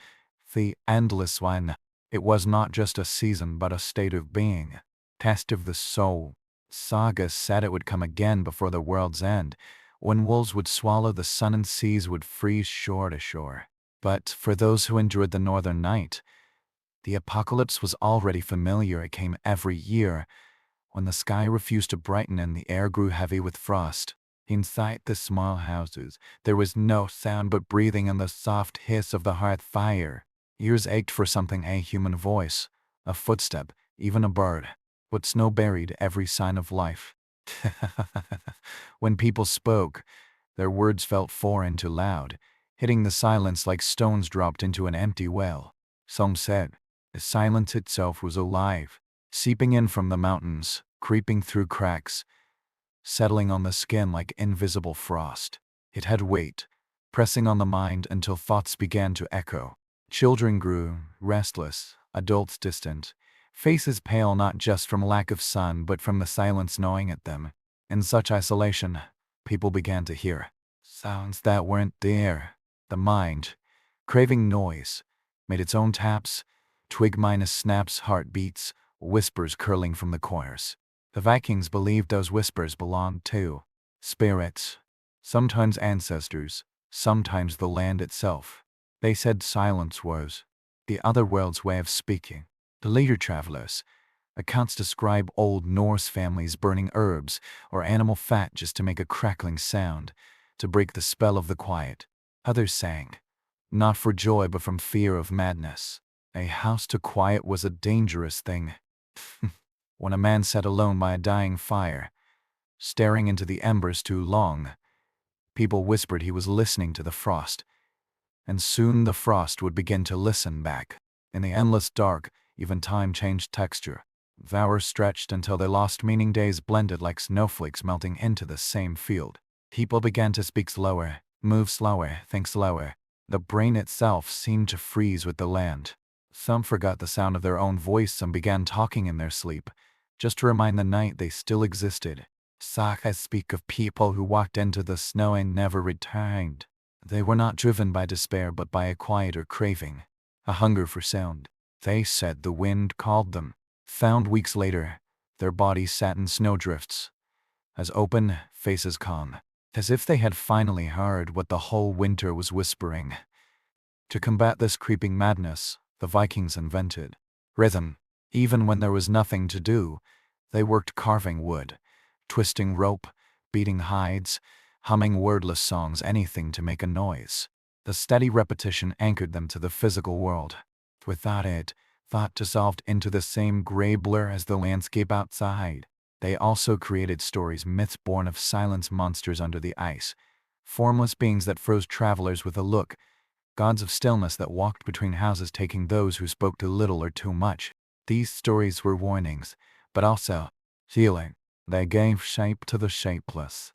the endless one. It was not just a season but a state of being, test of the soul. Sagas said it would come again before the world's end, when wolves would swallow the sun and seas would freeze shore to shore. But for those who endured the northern night, the apocalypse was already familiar. It came every year, when the sky refused to brighten and the air grew heavy with frost. Inside the small houses, there was no sound but breathing and the soft hiss of the hearth fire. Ears ached for something, a human voice, a footstep, even a bird. But snow buried every sign of life. When people spoke, their words felt foreign too loud, hitting the silence like stones dropped into an empty well. Some said the silence itself was alive, seeping in from the mountains, creeping through cracks, settling on the skin like invisible frost. It had weight, pressing on the mind until thoughts began to echo. Children grew restless, adults distant, faces pale not just from lack of sun but from the silence gnawing at them. In such isolation, people began to hear sounds that weren't there. The mind, craving noise, made its own taps, twig minus snaps, heartbeats, whispers curling from the corners. The Vikings believed those whispers belonged to spirits, sometimes ancestors, sometimes the land itself. They said silence was the other world's way of speaking. The later travelers' accounts describe old Norse families burning herbs or animal fat just to make a crackling sound, to break the spell of the quiet. Others sang, not for joy but from fear of madness. A house too quiet was a dangerous thing. When a man sat alone by a dying fire, staring into the embers too long, people whispered he was listening to the frost, and soon the frost would begin to listen back. In the endless dark, even time changed texture. Hours stretched until they lost meaning. Days blended like snowflakes melting into the same field. People began to speak slower, move slower, think slower. The brain itself seemed to freeze with the land. Some forgot the sound of their own voice, some began talking in their sleep, just to remind the night they still existed. Sagas speak of people who walked into the snow and never returned. They were not driven by despair but by a quieter craving, a hunger for sound. They said the wind called them. Found weeks later, their bodies sat in snowdrifts, as open, faces calm, as if they had finally heard what the whole winter was whispering. To combat this creeping madness, the Vikings invented rhythm. Even when there was nothing to do, they worked carving wood, twisting rope, beating hides, humming wordless songs, anything to make a noise. The steady repetition anchored them to the physical world. Without it, thought dissolved into the same gray blur as the landscape outside. They also created stories, myths born of silence, monsters under the ice, formless beings that froze travelers with a look, gods of stillness that walked between houses, taking those who spoke too little or too much. These stories were warnings, but also healing. They gave shape to the shapeless.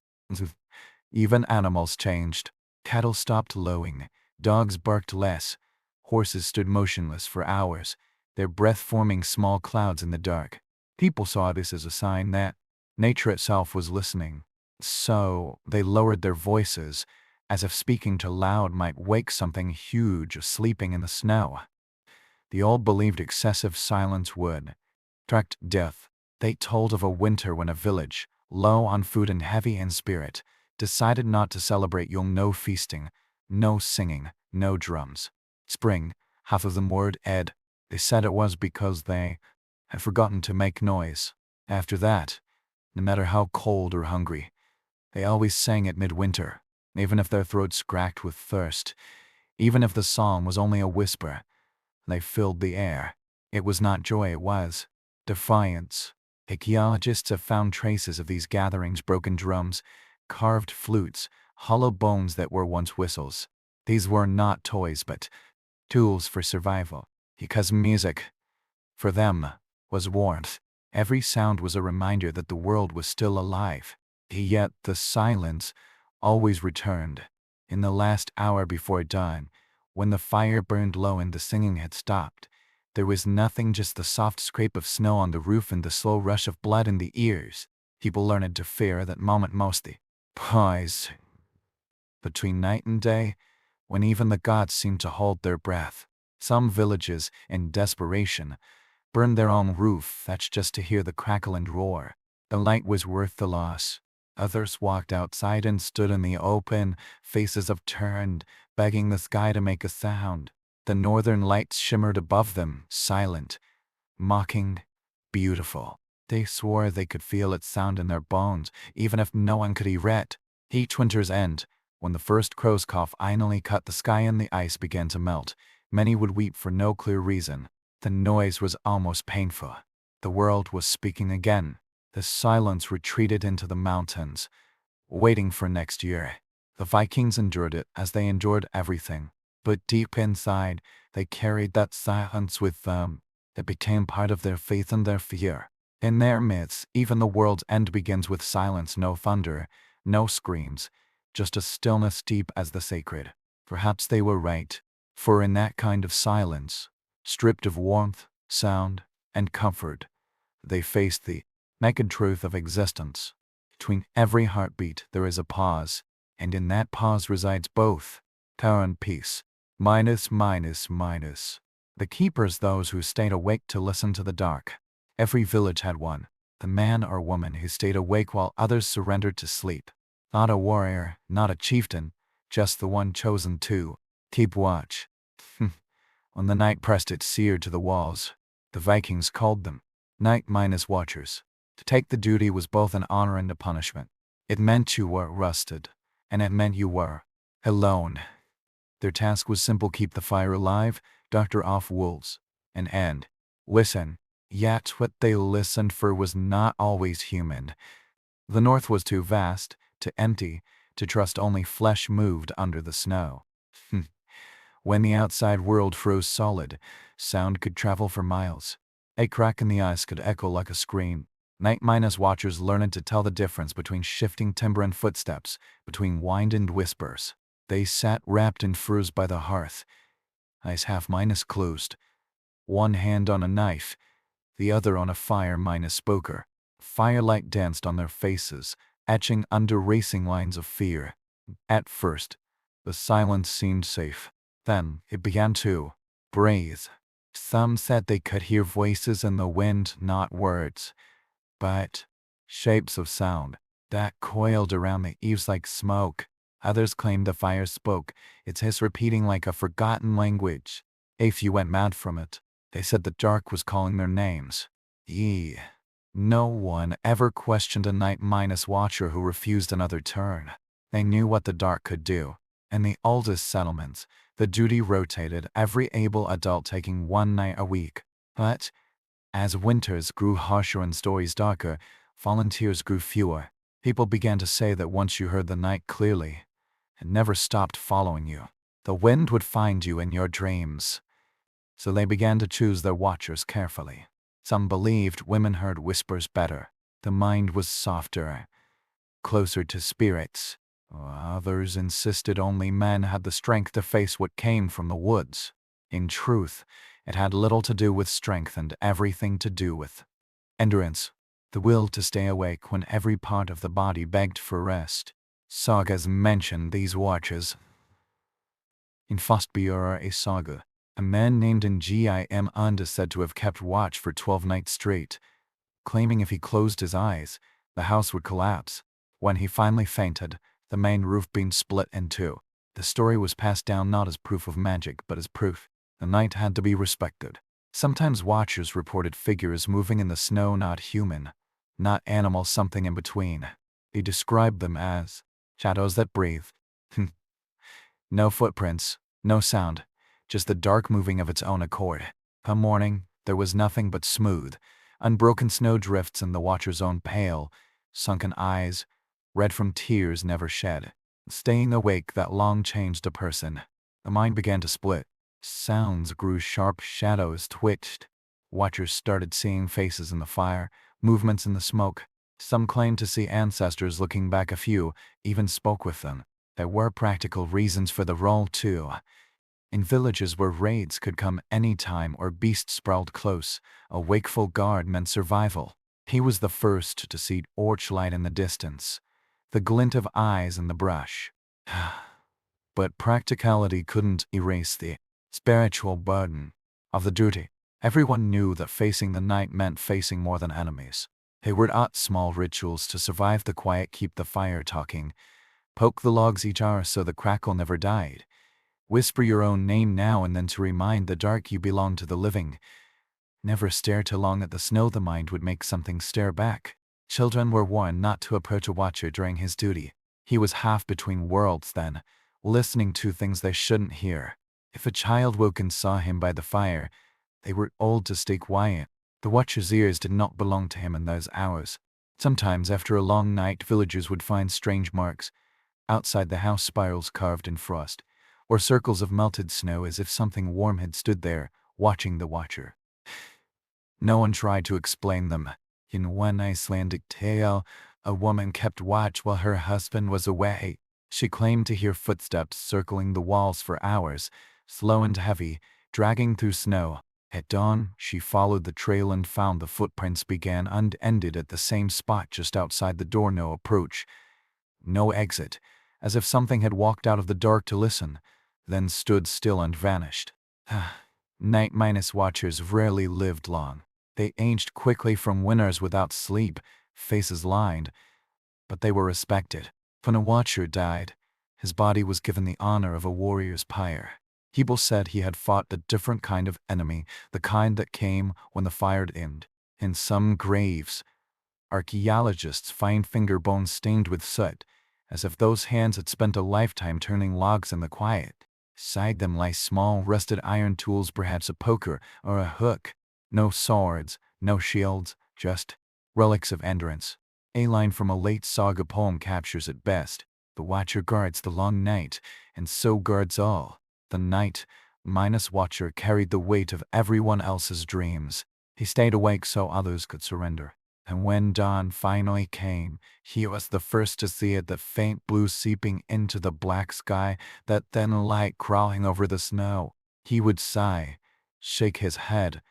Even animals changed. Cattle stopped lowing, dogs barked less, horses stood motionless for hours, their breath forming small clouds in the dark. People saw this as a sign that nature itself was listening. So they lowered their voices, as if speaking too loud might wake something huge sleeping in the snow. The old believed excessive silence would attract death. They told of a winter when a village, low on food and heavy in spirit, decided not to celebrate Yule. No feasting, no singing, no drums. Spring, half of them word Ed. They said it was because they had forgotten to make noise. After that, no matter how cold or hungry, they always sang at midwinter, even if their throats cracked with thirst, even if the song was only a whisper. They filled the air. It was not joy, it was defiance. Archaeologists have found traces of these gatherings: broken drums, carved flutes, hollow bones that were once whistles. These were not toys but tools for survival, because music, for them, was warmth. Every sound was a reminder that the world was still alive. Yet the silence always returned. In the last hour before dawn, when the fire burned low and the singing had stopped, there was nothing, just the soft scrape of snow on the roof and the slow rush of blood in the ears. People learned to fear that moment most, the pause between night and day, when even the gods seemed to hold their breath. Some villages, in desperation, burned their own roof thatch just to hear the crackle and roar. The light was worth the loss. Others walked outside and stood in the open, faces upturned, begging the sky to make a sound. The northern lights shimmered above them, silent, mocking, beautiful. They swore they could feel its sound in their bones, even if no one could hear it. Each winter's end, when the first crow's cough finally cut the sky and the ice began to melt, many would weep for no clear reason. The noise was almost painful. The world was speaking again. The silence retreated into the mountains, waiting for next year. The Vikings endured it as they endured everything. But deep inside, they carried that silence with them. It became part of their faith and their fear. In their myths, even the world's end begins with silence: no thunder, no screams, just a stillness deep as the sacred. Perhaps they were right, for in that kind of silence, stripped of warmth, sound, and comfort, they faced the naked truth of existence. Between every heartbeat there is a pause, and in that pause resides both power and peace. Minus. The keepers, those who stayed awake to listen to the dark. Every village had one, the man or woman who stayed awake while others surrendered to sleep. Not a warrior, not a chieftain, just the one chosen to keep watch. When the night pressed its seer to the walls, the Vikings called them night-watchers. To take the duty was both an honor and a punishment. It meant you were rusted, and it meant you were alone. Their task was simple: keep the fire alive, doctor off wolves, and listen. Yet what they listened for was not always human. The north was too vast, too empty, to trust only flesh moved under the snow. When the outside world froze solid, sound could travel for miles. A crack in the ice could echo like a scream. Night-watchers learned to tell the difference between shifting timber and footsteps, between wind and whispers. They sat wrapped in furs by the hearth, eyes half-closed, one hand on a knife, the other on a fire-spoker. Firelight danced on their faces, etching under racing lines of fear. At first, the silence seemed safe. Then it began to breathe. Some said they could hear voices in the wind, not words, but shapes of sound that coiled around the eaves like smoke. Others claimed the fire spoke, its hiss repeating like a forgotten language. A few went mad from it. They said the dark was calling their names. No one ever questioned a night-watcher who refused another turn. They knew what the dark could do. In the oldest settlements, the duty rotated, every able adult taking one night a week. But as winters grew harsher and stories darker, volunteers grew fewer. People began to say that once you heard the night clearly, it never stopped following you. The wind would find you in your dreams. So they began to choose their watchers carefully. Some believed women heard whispers better. The mind was softer, closer to spirits. Others insisted only men had the strength to face what came from the woods. In truth, it had little to do with strength and everything to do with endurance, the will to stay awake when every part of the body begged for rest. Sagas mention these watches. In Fostbjörn saga, a man named Ngim is said to have kept watch for 12 nights straight, claiming if he closed his eyes, the house would collapse. When he finally fainted, the main roof being split in two. The story was passed down not as proof of magic but as proof the night had to be respected. Sometimes watchers reported figures moving in the snow, not human, not animal, something in between. He described them as shadows that breathe. No footprints, no sound, just the dark moving of its own accord. Come morning, there was nothing but smooth, unbroken snow drifts in the watcher's own pale, sunken eyes, red from tears never shed. Staying awake that long changed a person. The mind began to split. Sounds grew sharp, shadows twitched. Watchers started seeing faces in the fire, movements in the smoke. Some claimed to see ancestors looking back. A few even spoke with them. There were practical reasons for the role too. In villages where raids could come any time or beasts sprawled close, a wakeful guard meant survival. He was the first to see torchlight in the distance, the glint of eyes in the brush. But practicality couldn't erase the spiritual burden of the duty. Everyone knew that facing the night meant facing more than enemies. They were not small rituals to survive the quiet, keep the fire talking, poke the logs each hour so the crackle never died, whisper your own name now and then to remind the dark you belong to the living. Never stare too long at the snow, the mind would make something stare back. Children were warned not to approach a watcher during his duty. He was half between worlds then, listening to things they shouldn't hear. If a child woke and saw him by the fire, they were told to stay quiet. The watcher's ears did not belong to him in those hours. Sometimes after a long night, villagers would find strange marks. Outside the house, spirals carved in frost, or circles of melted snow, as if something warm had stood there, watching the watcher. No one tried to explain them. In one Icelandic tale, a woman kept watch while her husband was away. She claimed to hear footsteps circling the walls for hours, slow and heavy, dragging through snow. At dawn, she followed the trail and found the footprints began and ended at the same spot just outside the door. No approach, no exit, as if something had walked out of the dark to listen, then stood still and vanished. Night-watchers rarely lived long. They aged quickly from winters without sleep, faces lined, but they were respected. When a watcher died, his body was given the honor of a warrior's pyre. People said he had fought a different kind of enemy, the kind that came when the fire ended. In some graves, archaeologists find finger bones stained with soot, as if those hands had spent a lifetime turning logs in the quiet. Beside them lie small rusted iron tools, perhaps a poker or a hook. No swords, no shields, just relics of endurance. A line from a late saga poem captures it best. The watcher guards the long night, and so guards all. The night minus watcher carried the weight of everyone else's dreams. He stayed awake so others could surrender. And when dawn finally came, he was the first to see it, the faint blue seeping into the black sky, that thin light crawling over the snow. He would sigh, shake his head,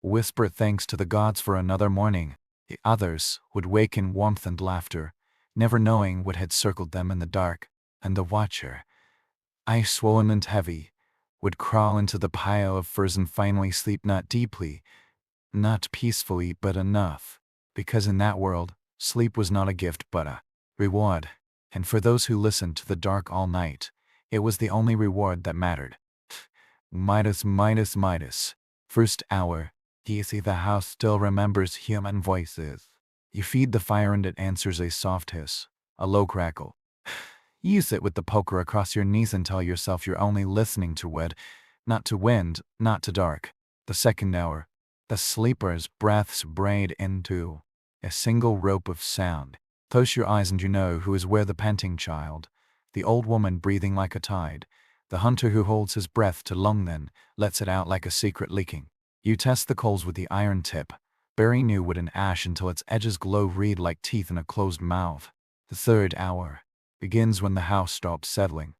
whisper thanks to the gods for another morning. The others would wake in warmth and laughter, never knowing what had circled them in the dark. And the watcher, eyes swollen and heavy, would crawl into the pile of furs and finally sleep, not deeply, not peacefully, but enough. Because in that world, sleep was not a gift but a reward. And for those who listened to the dark all night, it was the only reward that mattered. Midas, Midas, Midas. First hour, you see the house still remembers human voices. You feed the fire and it answers a soft hiss, a low crackle. You sit with the poker across your knees and tell yourself you're only listening to wood, not to wind, not to dark. The second hour, the sleeper's breaths braid into a single rope of sound. Close your eyes and you know who is where: the panting child, the old woman breathing like a tide, the hunter who holds his breath too long then lets it out like a secret leaking. You test the coals with the iron tip, bury new wood in ash until its edges glow red like teeth in a closed mouth. The third hour begins when the house stops settling.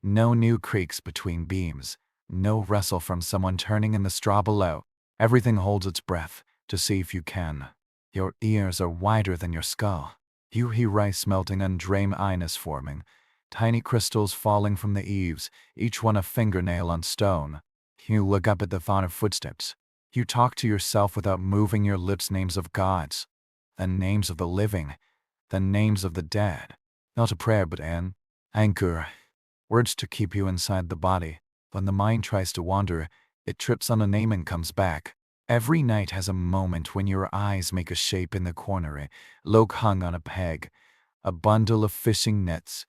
No new creaks between beams, no rustle from someone turning in the straw below. Everything holds its breath to see if you can. Your ears are wider than your skull. You hear rice melting and dream Ines forming, tiny crystals falling from the eaves, each one a fingernail on stone. You look up at the thought of footsteps. You talk to yourself without moving your lips, names of gods, then names of the living, then names of the dead. Not a prayer but an anchor. Words to keep you inside the body. When the mind tries to wander, it trips on a name and comes back. Every night has a moment when your eyes make a shape in the corner, a loke hung on a peg, a bundle of fishing nets,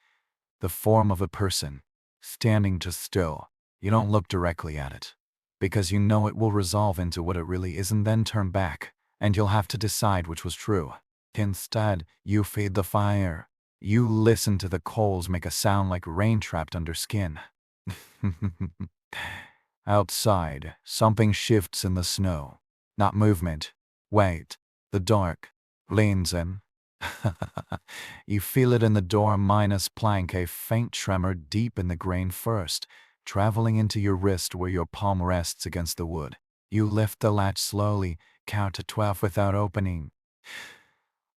the form of a person, standing too still. You don't look directly at it, because you know it will resolve into what it really is and then turn back, and you'll have to decide which was true. Instead, you feed the fire. You listen to the coals make a sound like rain trapped under skin. Outside, something shifts in the snow. Not movement. Wait. The dark leans in. You feel it in the door minus plank, a faint tremor deep in the grain first, traveling into your wrist where your palm rests against the wood. You lift the latch slowly, count to 12 without opening.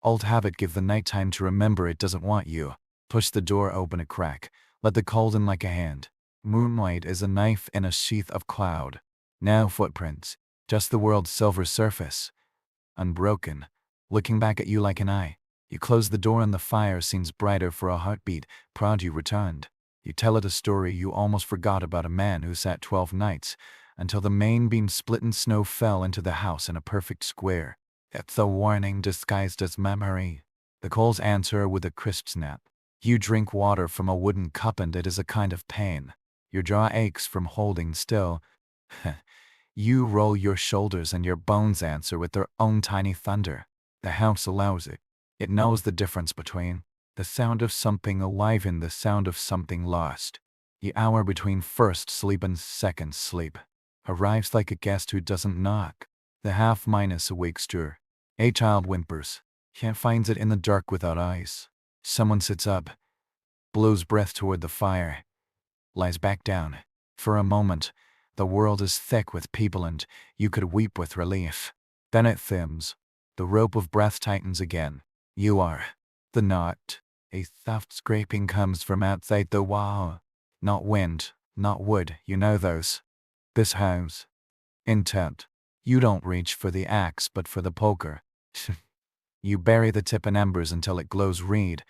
Old habit, give the night time to remember it doesn't want you. Push the door open a crack. Let the cold in like a hand. Moonlight is a knife in a sheath of cloud. Now footprints. Just the world's silver surface. Unbroken. Looking back at you like an eye. You close the door and the fire seems brighter for a heartbeat. Proud you returned. You tell it a story you almost forgot about a man who sat 12 nights until the main beam split and snow fell into the house in a perfect square. It's a warning disguised as memory. The coals answer with a crisp snap. You drink water from a wooden cup and it is a kind of pain. Your jaw aches from holding still. You roll your shoulders and your bones answer with their own tiny thunder. The house allows it. It knows the difference between the sound of something alive and the sound of something lost. The hour between first sleep and second sleep arrives like a guest who doesn't knock. The half minus awake stir. A child whimpers. He finds it in the dark without eyes. Someone sits up, blows breath toward the fire, lies back down. For a moment, the world is thick with people and you could weep with relief. Then it thims. The rope of breath tightens again. You are the knot. A soft scraping comes from outside the wall. Not wind, not wood, you know those. This house. Intent. You don't reach for the axe but for the poker. You bury the tip in embers until it glows red.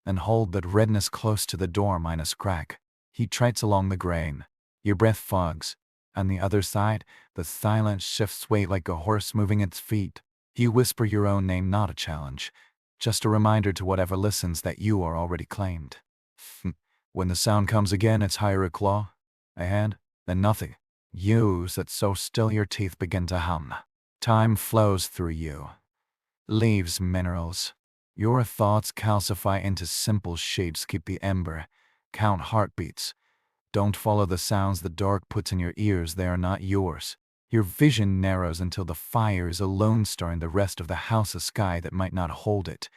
and hold that redness close to the door minus crack. He treads along the grain. Your breath fogs. On the other side, the silence shifts weight like a horse moving its feet. You whisper your own name, not a challenge. Just a reminder to whatever listens that you are already claimed. When the sound comes again, it's higher a claw, a hand, then nothing. You sit so still your teeth begin to hum. Time flows through you. Leaves minerals. Your thoughts calcify into simple shapes. Keep the ember. Count heartbeats. Don't follow the sounds the dark puts in your ears. They are not yours. Your vision narrows until the fire is a lone star in the rest of the house, a sky that might not hold it.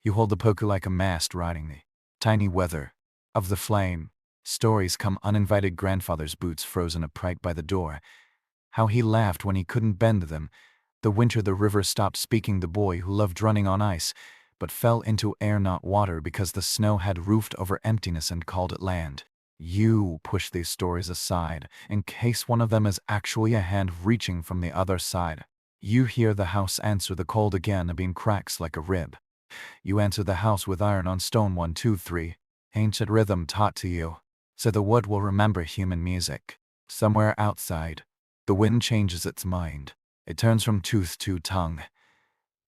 You hold the poker like a mast riding the tiny weather of the flame. Stories come uninvited. Grandfather's boots frozen upright by the door. How he laughed when he couldn't bend them. The winter the river stopped speaking. The boy who loved running on ice, but fell into air not water because the snow had roofed over emptiness and called it land. You push these stories aside in case one of them is actually a hand reaching from the other side. You hear the house answer the cold again. A beam cracks like a rib. You answer the house with iron on stone. 1, 2, 3. Ancient rhythm taught to you. So the wood will remember human music. Somewhere outside, the wind changes its mind. It turns from tooth to tongue,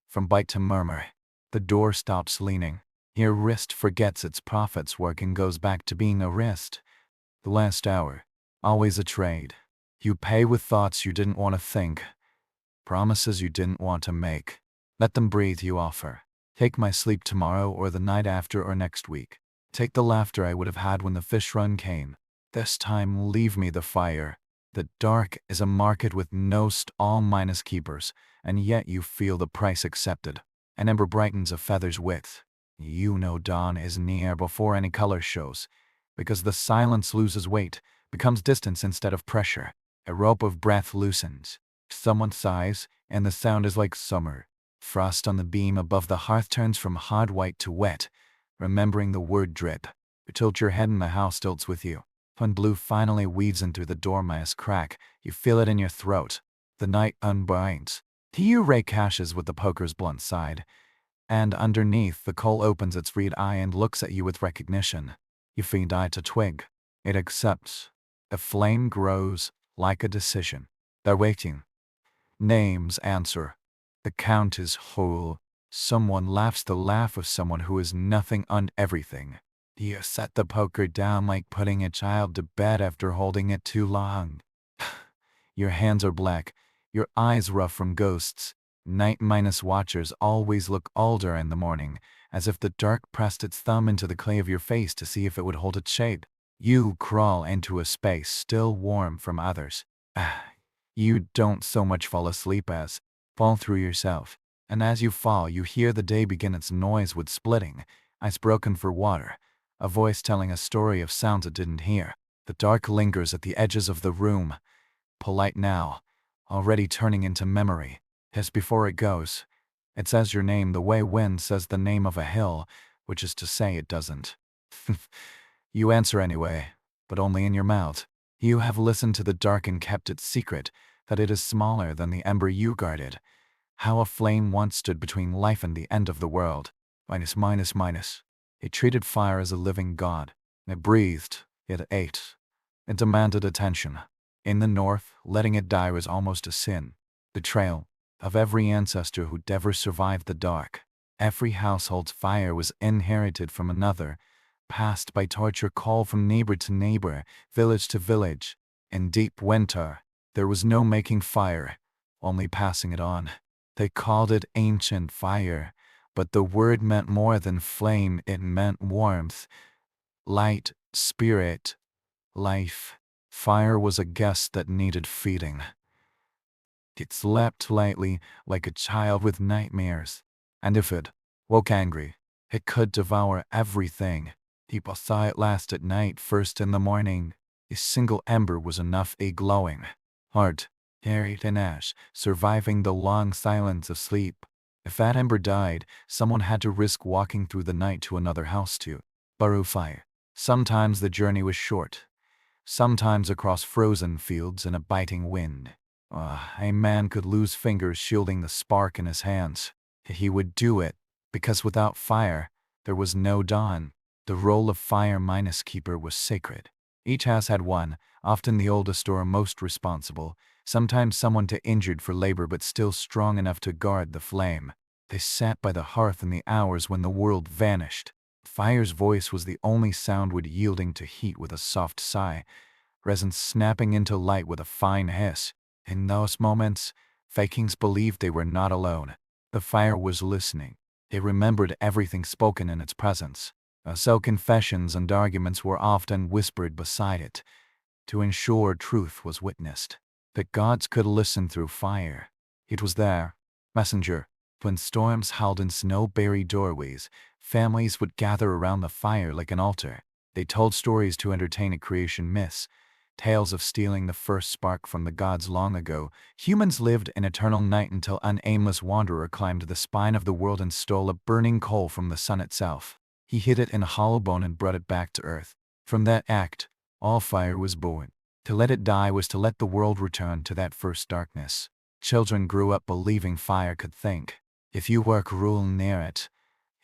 from bite to murmur. The door stops leaning. Your wrist forgets its prophet's work and goes back to being a wrist. The last hour, always a trade. You pay with thoughts you didn't want to think, promises you didn't want to make. Let them breathe, you offer. Take my sleep tomorrow or the night after or next week. Take the laughter I would have had when the fish run came. This time leave me the fire. The dark is a market with no stall minus keepers, and yet you feel the price accepted. An ember brightens a feather's width. You know dawn is near before any color shows, because the silence loses weight, becomes distance instead of pressure. A rope of breath loosens. Someone sighs, and the sound is like summer. Frost on the beam above the hearth turns from hard white to wet, remembering the word drip. You tilt your head and the house tilts with you. When blue finally weaves in through the dormouse crack, you feel it in your throat. The night unbinds. You rake ashes with the poker's blunt side, and underneath the coal opens its reed eye and looks at you with recognition. You feed eye to twig. It accepts. The flame grows like a decision. They're waiting. Names answer. The count is whole. Someone laughs the laugh of someone who is nothing and everything. You set the poker down like putting a child to bed after holding it too long. Your hands are black, your eyes rough from ghosts. Night minus watchers always look older in the morning, as if the dark pressed its thumb into the clay of your face to see if it would hold its shape. You crawl into a space still warm from others. You don't so much fall asleep as fall through yourself. And as you fall, you hear the day begin its noise with splitting, ice broken for water, a voice telling a story of sounds it didn't hear. The dark lingers at the edges of the room, polite now, already turning into memory. As before it goes, it says your name the way wind says the name of a hill, which is to say it doesn't. You answer anyway, but only in your mouth. You have listened to the dark and kept it secret, that it is smaller than the ember you guarded. How a flame once stood between life and the end of the world. Minus. It treated fire as a living god. It breathed. It ate. It demanded attention. In the north, letting it die was almost a sin. Betrayal of every ancestor who ever survived the dark. Every household's fire was inherited from another, passed by torture, call from neighbor to neighbor, village to village. In deep winter, there was no making fire, only passing it on. They called it ancient fire, but the word meant more than flame. It meant warmth, light, spirit, life. Fire was a guest that needed feeding. It slept lightly like a child with nightmares, and if it woke angry, it could devour everything. People saw it last at night, first in the morning. A single ember was enough, a glowing heart, buried in ash, surviving the long silence of sleep. If that ember died, someone had to risk walking through the night to another house to borrow fire. Sometimes the journey was short, sometimes across frozen fields in a biting wind. A man could lose fingers shielding the spark in his hands. He would do it, because without fire, There was no dawn. The role of fire minus keeper was sacred. Each house had one, often the oldest or most responsible, sometimes someone too injured for labor but still strong enough to guard the flame. They sat by the hearth in the hours when the world vanished. Fire's voice was the only sound would yielding to heat with a soft sigh, resin snapping into light with a fine hiss. In those moments, Vikings believed they were not alone. The fire was listening. It remembered everything spoken in its presence. So confessions and arguments were often whispered beside it, to ensure truth was witnessed. That gods could listen through fire. It was there, messenger. When storms howled in snow-buried doorways, families would gather around the fire like an altar. They told stories to entertain a creation myths, tales of stealing the first spark from the gods long ago. Humans lived in eternal night until an aimless wanderer climbed the spine of the world and stole a burning coal from the sun itself. He hid it in a hollow bone and brought it back to earth. From that act, all fire was born. To let it die was to let the world return to that first darkness. Children grew up believing fire could think. If you were cruel near it,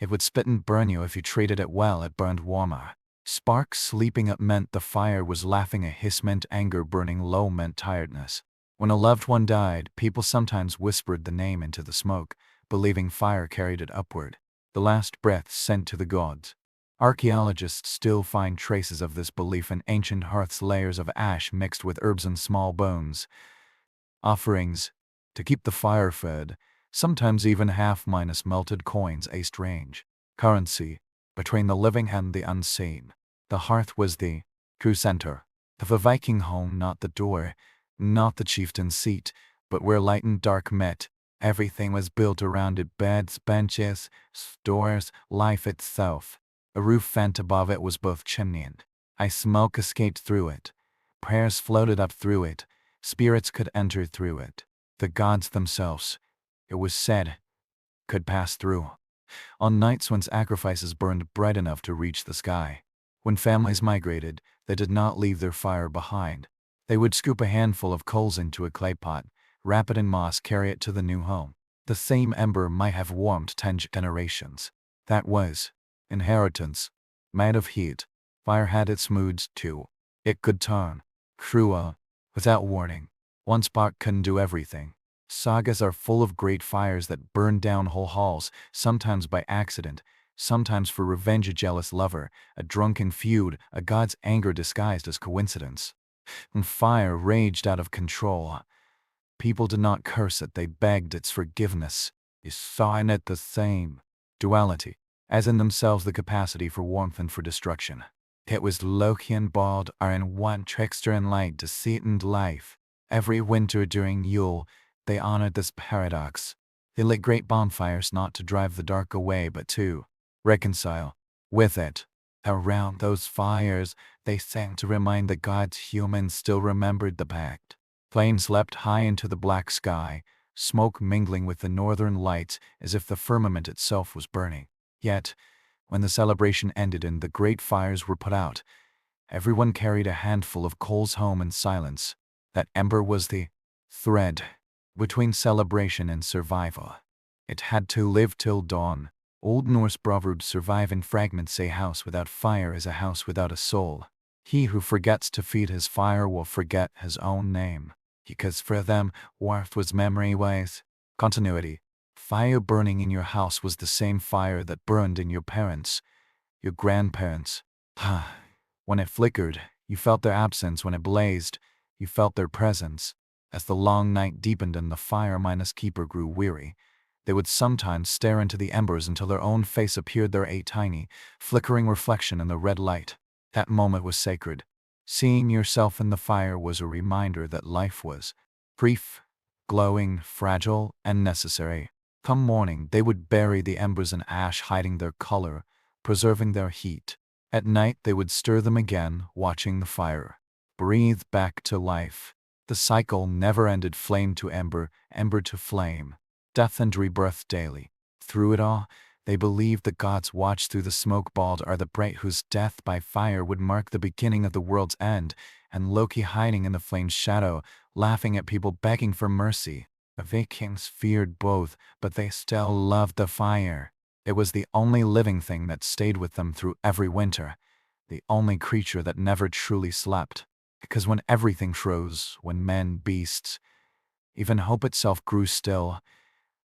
it would spit and burn you. If you treated it well, it burned warmer. Sparks leaping up meant the fire was laughing. A hiss meant anger. Burning low meant tiredness. When a loved one died, people sometimes whispered the name into the smoke, believing fire carried it upward. The last breath sent to the gods. Archaeologists still find traces of this belief in ancient hearths, layers of ash mixed with herbs and small bones. Offerings to keep the fire fed, sometimes even half minus melted coins aced range. Currency between the living and the unseen. The hearth was the true center of a Viking home, not the door, not the chieftain's seat, but where light and dark met. Everything was built around it: beds, benches, stores, life itself. A roof vent above it was both chimney and smoke escaped through it. Prayers floated up through it. Spirits could enter through it. The gods themselves, it was said, could pass through. On nights when sacrifices burned bright enough to reach the sky. When families migrated, they did not leave their fire behind. They would scoop a handful of coals into a clay pot, wrap it in moss, carry it to the new home. The same ember might have warmed 10 generations. That was inheritance. Made of heat, fire had its moods too. It could turn cruel without warning. One spark couldn't do everything. Sagas are full of great fires that burned down whole halls, sometimes by accident, sometimes for revenge. A jealous lover, a drunken feud, a god's anger disguised as coincidence. When fire raged out of control, people did not curse it, they begged its forgiveness. They saw in it the same duality, as in themselves, the capacity for warmth and for destruction. It was Loki and Bald are in one, trickster and light, deceit and life. Every winter during Yule, they honored this paradox. They lit great bonfires not to drive the dark away but to reconcile with it. Around those fires, they sang to remind the gods humans still remembered the pact. Flames leapt high into the black sky, smoke mingling with the northern lights as if the firmament itself was burning. Yet, when the celebration ended and the great fires were put out, everyone carried a handful of coals home in silence. That ember was the thread between celebration and survival. It had to live till dawn. Old Norse proverbs survive in fragments. A house without fire is a house without a soul. He who forgets to feed his fire will forget his own name. Because for them, warmth was memory ways, continuity. Fire burning in your house was the same fire that burned in your parents, your grandparents. When it flickered, you felt their absence. When it blazed, you felt their presence. As the long night deepened and the fire minus keeper grew weary, they would sometimes stare into the embers until their own face appeared there, a tiny, flickering reflection in the red light. That moment was sacred. Seeing yourself in the fire was a reminder that life was brief, glowing, fragile, and necessary. Come morning, they would bury the embers in ash, hiding their color, preserving their heat. At night, they would stir them again, watching the fire breathe back to life. The cycle never ended: flame to ember, ember to flame, death and rebirth daily. Through it all, they believed the gods watched through the smoke. Bald are the bright whose death by fire would mark the beginning of the world's end, and Loki hiding in the flame's shadow, laughing at people begging for mercy. The Vikings feared both, but they still loved the fire. It was the only living thing that stayed with them through every winter, the only creature that never truly slept. Because when everything froze, when men, beasts, even hope itself grew still,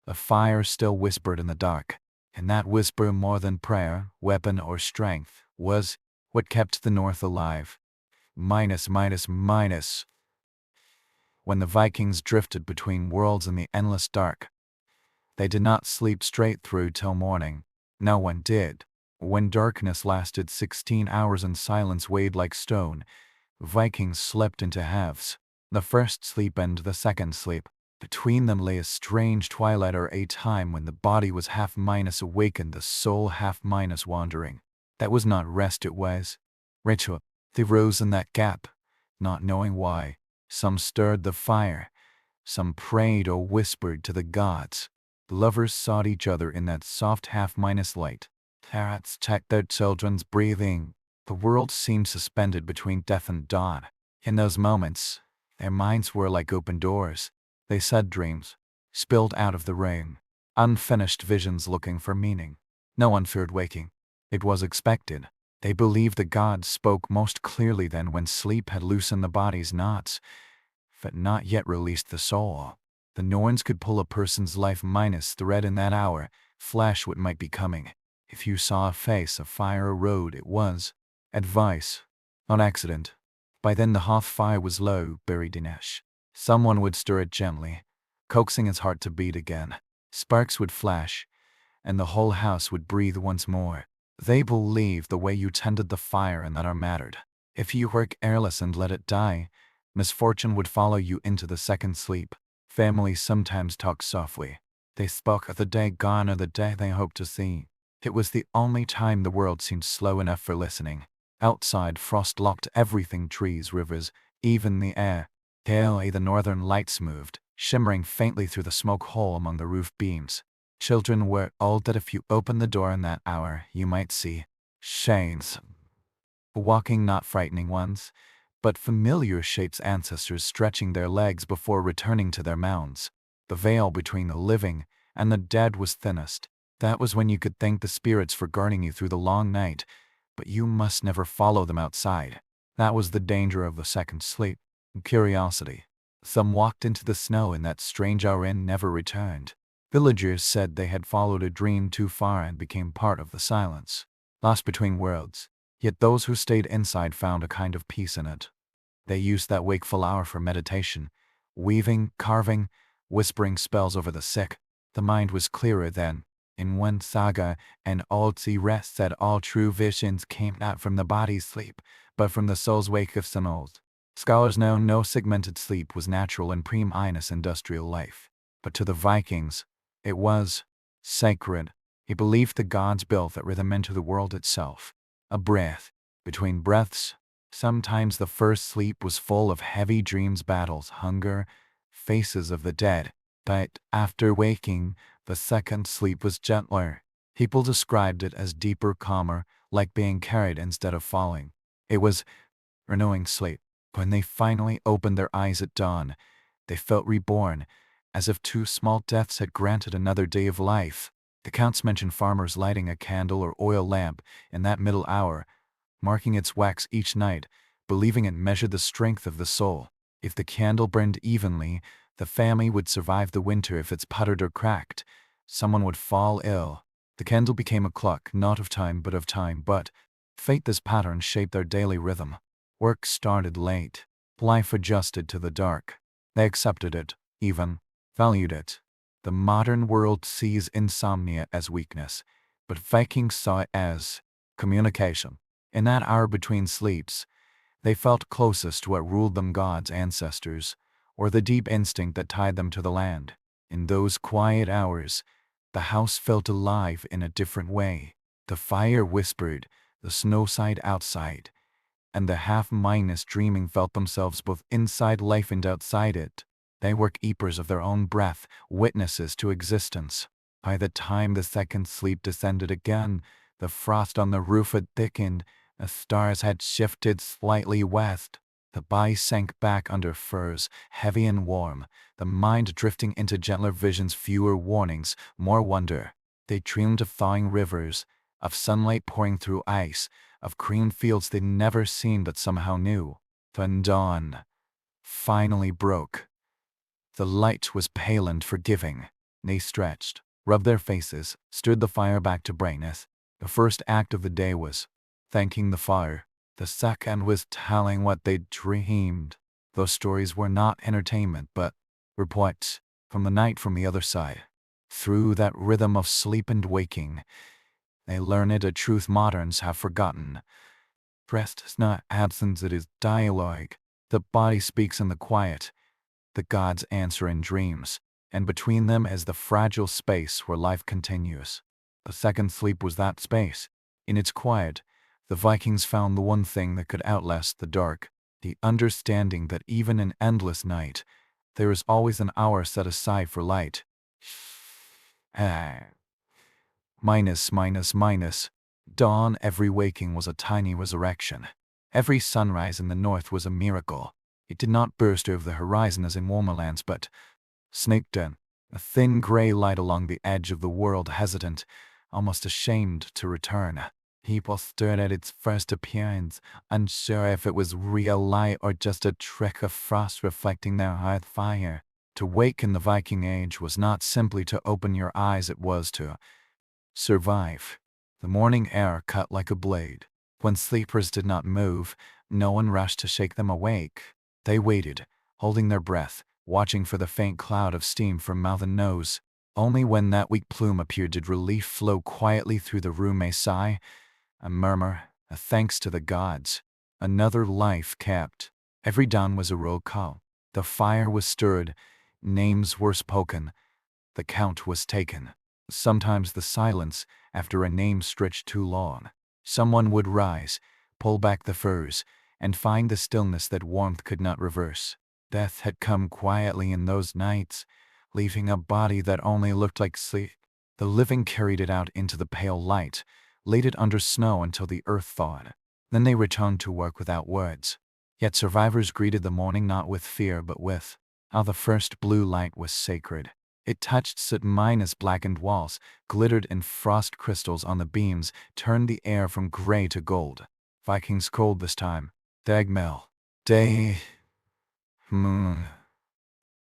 the fire still whispered in the dark. And that whisper, more than prayer, weapon, or strength, was what kept the North alive. Minus. When the Vikings drifted between worlds in the endless dark, they did not sleep straight through till morning. No one did. When darkness lasted 16 hours and silence weighed like stone, Vikings slept into halves. The first sleep and the second sleep. Between them lay a strange twilight, or a time when the body was half minus awake and the soul half minus wandering. That was not rest, it was ritual. They rose in that gap, not knowing why. Some stirred the fire, some prayed or whispered to the gods. Lovers sought each other in that soft half-minus light. Parents checked their children's breathing. The world seemed suspended between death and dawn. In those moments, their minds were like open doors. They said dreams, spilled out of the rain, unfinished visions looking for meaning. No one feared waking. It was expected. They believed the gods spoke most clearly then, when sleep had loosened the body's knots, but not yet released the soul. The Norns could pull a person's life minus thread in that hour, flash what might be coming. If you saw a face, a fire, a road, it was advice, not accident. By then the hearth fire was low, buried in ash. Someone would stir it gently, coaxing its heart to beat again. Sparks would flash, and the whole house would breathe once more. They believed the way you tended the fire and that mattered. If you were careless and let it die, misfortune would follow you into the second sleep. Families sometimes talked softly. They spoke of the day gone or the day they hoped to see. It was the only time the world seemed slow enough for listening. Outside, frost locked everything: trees, rivers, even the air. Daily the northern lights moved, shimmering faintly through the smoke hole among the roof beams. Children were told that if you opened the door in that hour, you might see shades. Walking, not frightening ones, but familiar shapes, ancestors stretching their legs before returning to their mounds. The veil between the living and the dead was thinnest. That was when you could thank the spirits for guarding you through the long night, but you must never follow them outside. That was the danger of the second sleep. Curiosity. Some walked into the snow in that strange hour and never returned. Villagers said they had followed a dream too far and became part of the silence, lost between worlds. Yet those who stayed inside found a kind of peace in it. They used that wakeful hour for meditation, weaving, carving, whispering spells over the sick. The mind was clearer then. In one saga, an old sea rest said all true visions came not from the body's sleep, but from the soul's wake of souls. Scholars know no segmented sleep was natural in pre-Minus industrial life. But to the Vikings, it was sacred. He believed the gods built that rhythm into the world itself. A breath. Between breaths, sometimes the first sleep was full of heavy dreams, battles, hunger, faces of the dead. But after waking, the second sleep was gentler. People described it as deeper, calmer, like being carried instead of falling. It was renewing sleep. When they finally opened their eyes at dawn, they felt reborn, as if two small deaths had granted another day of life. The counts mention farmers lighting a candle or oil lamp in that middle hour, marking its wax each night, believing it measured the strength of the soul. If the candle burned evenly, the family would survive the winter. If it's puttered or cracked, someone would fall ill. The candle became a clock, not of time, but of time. But fate, this pattern shaped their daily rhythm. Work started late. Life adjusted to the dark. They accepted it, even valued it. The modern world sees insomnia as weakness, but Vikings saw it as communication. In that hour between sleeps, they felt closest to what ruled them: God's ancestors, or the deep instinct that tied them to the land. In those quiet hours, the house felt alive in a different way. The fire whispered, the snow sighed outside, and the half-Minus dreaming felt themselves both inside life and outside it. They were keepers of their own breath, witnesses to existence. By the time the second sleep descended again, the frost on the roof had thickened, the stars had shifted slightly west. The body sank back under furs, heavy and warm, the mind drifting into gentler visions, fewer warnings, more wonder. They dreamed of thawing rivers, of sunlight pouring through ice, of green fields they'd never seen but somehow knew. When dawn finally broke, the light was pale and forgiving. They stretched, rubbed their faces, stirred the fire back to brightness. The first act of the day was thanking the fire. The second was telling what they'd dreamed. Those stories were not entertainment, but reports from the night from the other side. Through that rhythm of sleep and waking, they learned a truth moderns have forgotten. Rest is not absence, it is dialogue. The body speaks in the quiet. The gods answer in dreams, and between them is the fragile space where life continues. The second sleep was that space. In its quiet, the Vikings found the one thing that could outlast the dark, the understanding that even in endless night, there is always an hour set aside for light. Minus. Dawn every waking was a tiny resurrection. Every sunrise in the north was a miracle. It did not burst over the horizon as in warmer lands, but snaked in, a thin gray light along the edge of the world, hesitant, almost ashamed to return. People stared at its first appearance, unsure if it was real light or just a trick of frost reflecting their hearth fire. To wake in the Viking Age was not simply to open your eyes, it was to survive. The morning air cut like a blade. When sleepers did not move, no one rushed to shake them awake. They waited, holding their breath, watching for the faint cloud of steam from mouth and nose. Only when that weak plume appeared did relief flow quietly through the room. A sigh, a murmur, a thanks to the gods. Another life kept. Every dawn was a roll call. The fire was stirred, names were spoken, the count was taken. Sometimes the silence, after a name stretched too long. Someone would rise, pull back the furs, and find the stillness that warmth could not reverse. Death had come quietly in those nights, leaving a body that only looked like sleep. The living carried it out into the pale light, laid it under snow until the earth thawed. Then they returned to work without words. Yet survivors greeted the morning not with fear but with how the first blue light was sacred. It touched soot-minus blackened walls, glittered in frost crystals on the beams, turned the air from gray to gold. Vikings called this time Dagmel. Day. Moon.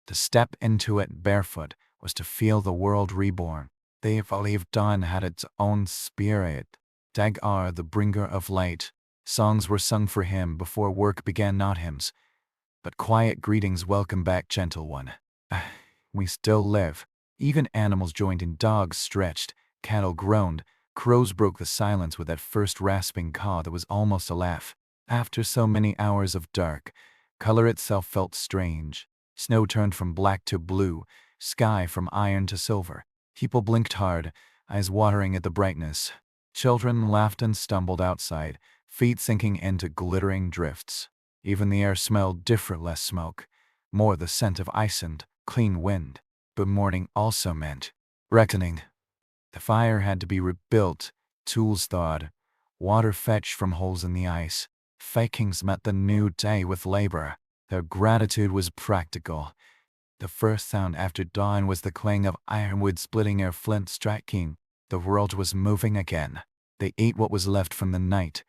To step into it barefoot was to feel the world reborn. They believed dawn had its own spirit. Dagar, the bringer of light. Songs were sung for him before work began, not hymns, but quiet greetings. Welcome back, gentle one. We still live. Even animals joined in. Dogs stretched, cattle groaned, crows broke the silence with that first rasping caw that was almost a laugh. After so many hours of dark, color itself felt strange. Snow turned from black to blue, sky from iron to silver. People blinked hard, eyes watering at the brightness. Children laughed and stumbled outside, feet sinking into glittering drifts. Even the air smelled different, less smoke, more the scent of ice and clean wind. But morning also meant reckoning. The fire had to be rebuilt, tools thawed, water fetched from holes in the ice. Vikings met the new day with labor. Their gratitude was practical. The first sound after dawn was the clang of ironwood splitting air, flint striking. The world was moving again. They ate what was left from the night.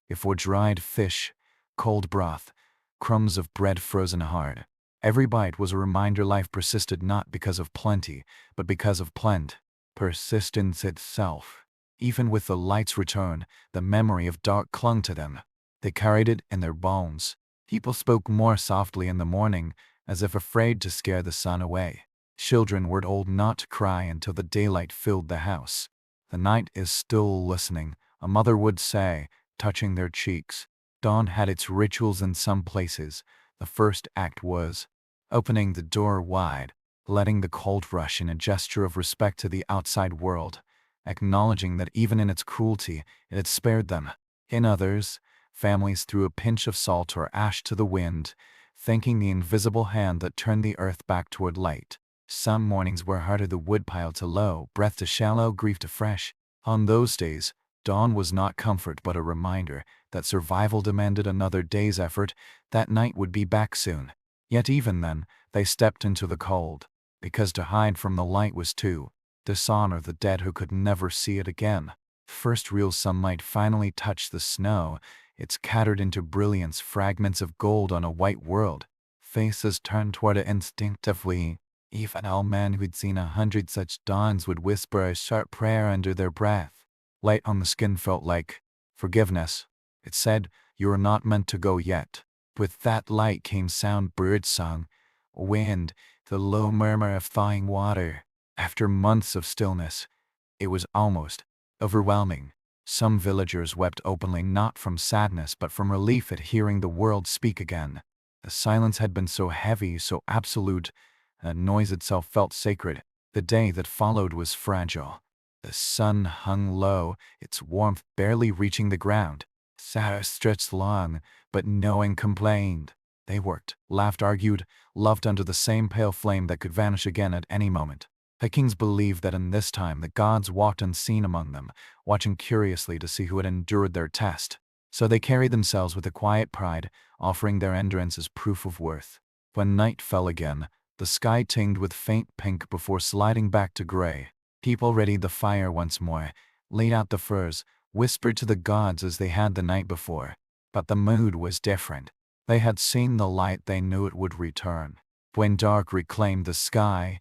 Before dried fish, cold broth, crumbs of bread frozen hard. Every bite was a reminder life persisted not because of plenty, but because of plenty. Persistence itself. Even with the light's return, the memory of dark clung to them. They carried it in their bones. People spoke more softly in the morning, as if afraid to scare the sun away. Children were told not to cry until the daylight filled the house. The night is still listening, a mother would say, touching their cheeks. Dawn had its rituals in some places. The first act was opening the door wide, letting the cold rush in a gesture of respect to the outside world, acknowledging that even in its cruelty, it had spared them. In others, families threw a pinch of salt or ash to the wind, thanking the invisible hand that turned the earth back toward light. Some mornings were harder, the wood-pile to low, breath to shallow, grief to fresh. On those days, dawn was not comfort but a reminder that survival demanded another day's effort. That night would be back soon. Yet even then, they stepped into the cold, because to hide from the light was too dishonor the dead who could never see it again. First real sunlight finally touched the snow. It scattered into brilliance, fragments of gold on a white world. Faces turned toward it instinctively. Even old men who'd seen 100 such dawns would whisper a sharp prayer under their breath. Light on the skin felt like forgiveness. It said, "You are not meant to go yet." With that light came sound, birdsong, wind, the low murmur of thawing water. After months of stillness, it was almost overwhelming. Some villagers wept openly, not from sadness but from relief at hearing the world speak again. The silence had been so heavy, so absolute, that noise itself felt sacred. The day that followed was fragile. The sun hung low, its warmth barely reaching the ground. Sarah stretched long, but no one complained. They worked, laughed, argued, loved under the same pale flame that could vanish again at any moment. Vikings believed that in this time the gods walked unseen among them, watching curiously to see who had endured their test. So they carried themselves with a quiet pride, offering their endurance as proof of worth. When night fell again, the sky tinged with faint pink before sliding back to gray. People readied the fire once more, laid out the furs, whispered to the gods as they had the night before. But the mood was different. They had seen the light, they knew it would return. When dark reclaimed the sky,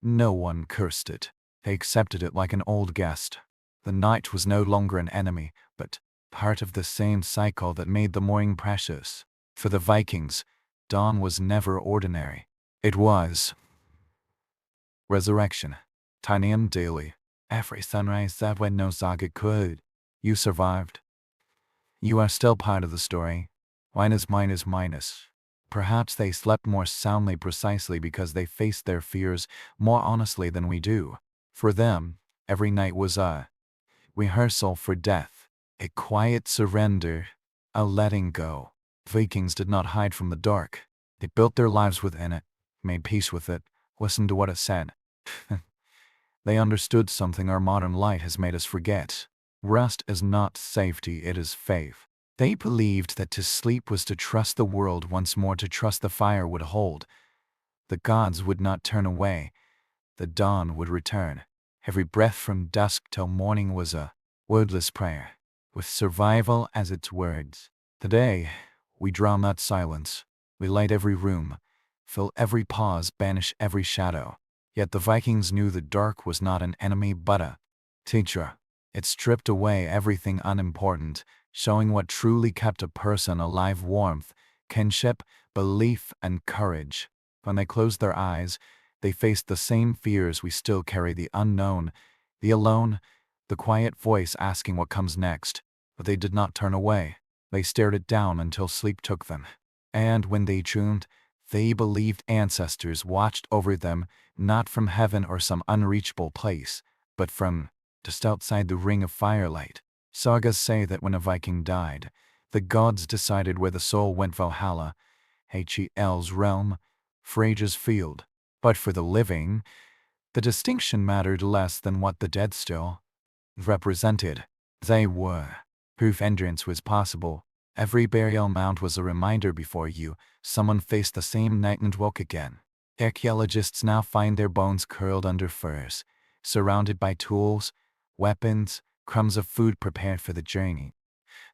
no one cursed it. They accepted it like an old guest. The night was no longer an enemy, but part of the same cycle that made the morning precious. For the Vikings, dawn was never ordinary. It was resurrection. Tiny and daily. Every sunrise that when no saga could. You survived. You are still part of the story. Minus. Perhaps they slept more soundly precisely because they faced their fears more honestly than we do. For them, every night was a rehearsal for death, a quiet surrender, a letting go. Vikings did not hide from the dark. They built their lives within it, made peace with it, listened to what it said. They understood something our modern light has made us forget. Rest is not safety, it is faith. They believed that to sleep was to trust the world once more, to trust the fire would hold. The gods would not turn away. The dawn would return. Every breath from dusk till morning was a wordless prayer, with survival as its words. Today, we drown that silence. We light every room, fill every pause, banish every shadow. Yet the Vikings knew the dark was not an enemy but a teacher. It stripped away everything unimportant, showing what truly kept a person alive: warmth, kinship, belief, and courage. When they closed their eyes, they faced the same fears we still carry: the unknown, the alone, the quiet voice asking what comes next. But they did not turn away. They stared it down until sleep took them. And when they dreamed, they believed ancestors watched over them, not from heaven or some unreachable place, but from just outside the ring of firelight. Sagas say that when a Viking died, the gods decided where the soul went: Valhalla, Hel's realm, Freyja's field. But for the living, the distinction mattered less than what the dead still represented. They were proof endurance was possible. Every burial mound was a reminder: before you, someone faced the same night and woke again. Archaeologists now find their bones curled under furs, surrounded by tools, weapons, crumbs of food prepared for the journey.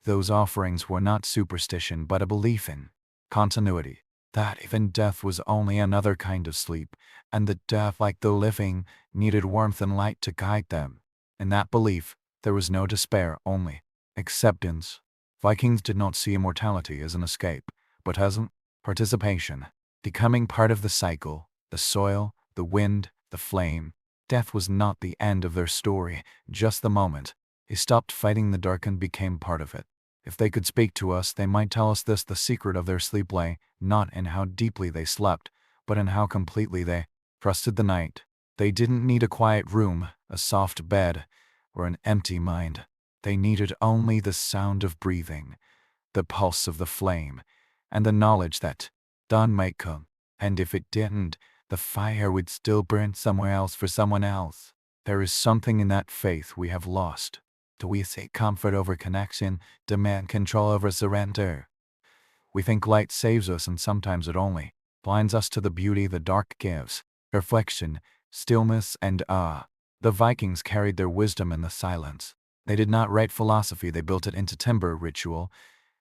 Those offerings were not superstition but a belief in continuity, that even death was only another kind of sleep, and the dead, like the living, needed warmth and light to guide them. In that belief, there was no despair, only acceptance. Vikings did not see immortality as an escape, but as a participation, becoming part of the cycle, the soil, the wind, the flame. Death was not the end of their story, just the moment. They stopped fighting the dark and became part of it. If they could speak to us, they might tell us this: the secret of their sleep lay not in how deeply they slept, but in how completely they trusted the night. They didn't need a quiet room, a soft bed, or an empty mind. They needed only the sound of breathing, the pulse of the flame, and the knowledge that dawn might come, and if it didn't, the fire would still burn somewhere else for someone else. There is something in that faith we have lost. Do we seek comfort over connection, demand control over surrender? We think light saves us, and sometimes it only blinds us to the beauty the dark gives: reflection, stillness, and awe. The Vikings carried their wisdom in the silence. They did not write philosophy, they built it into timber ritual,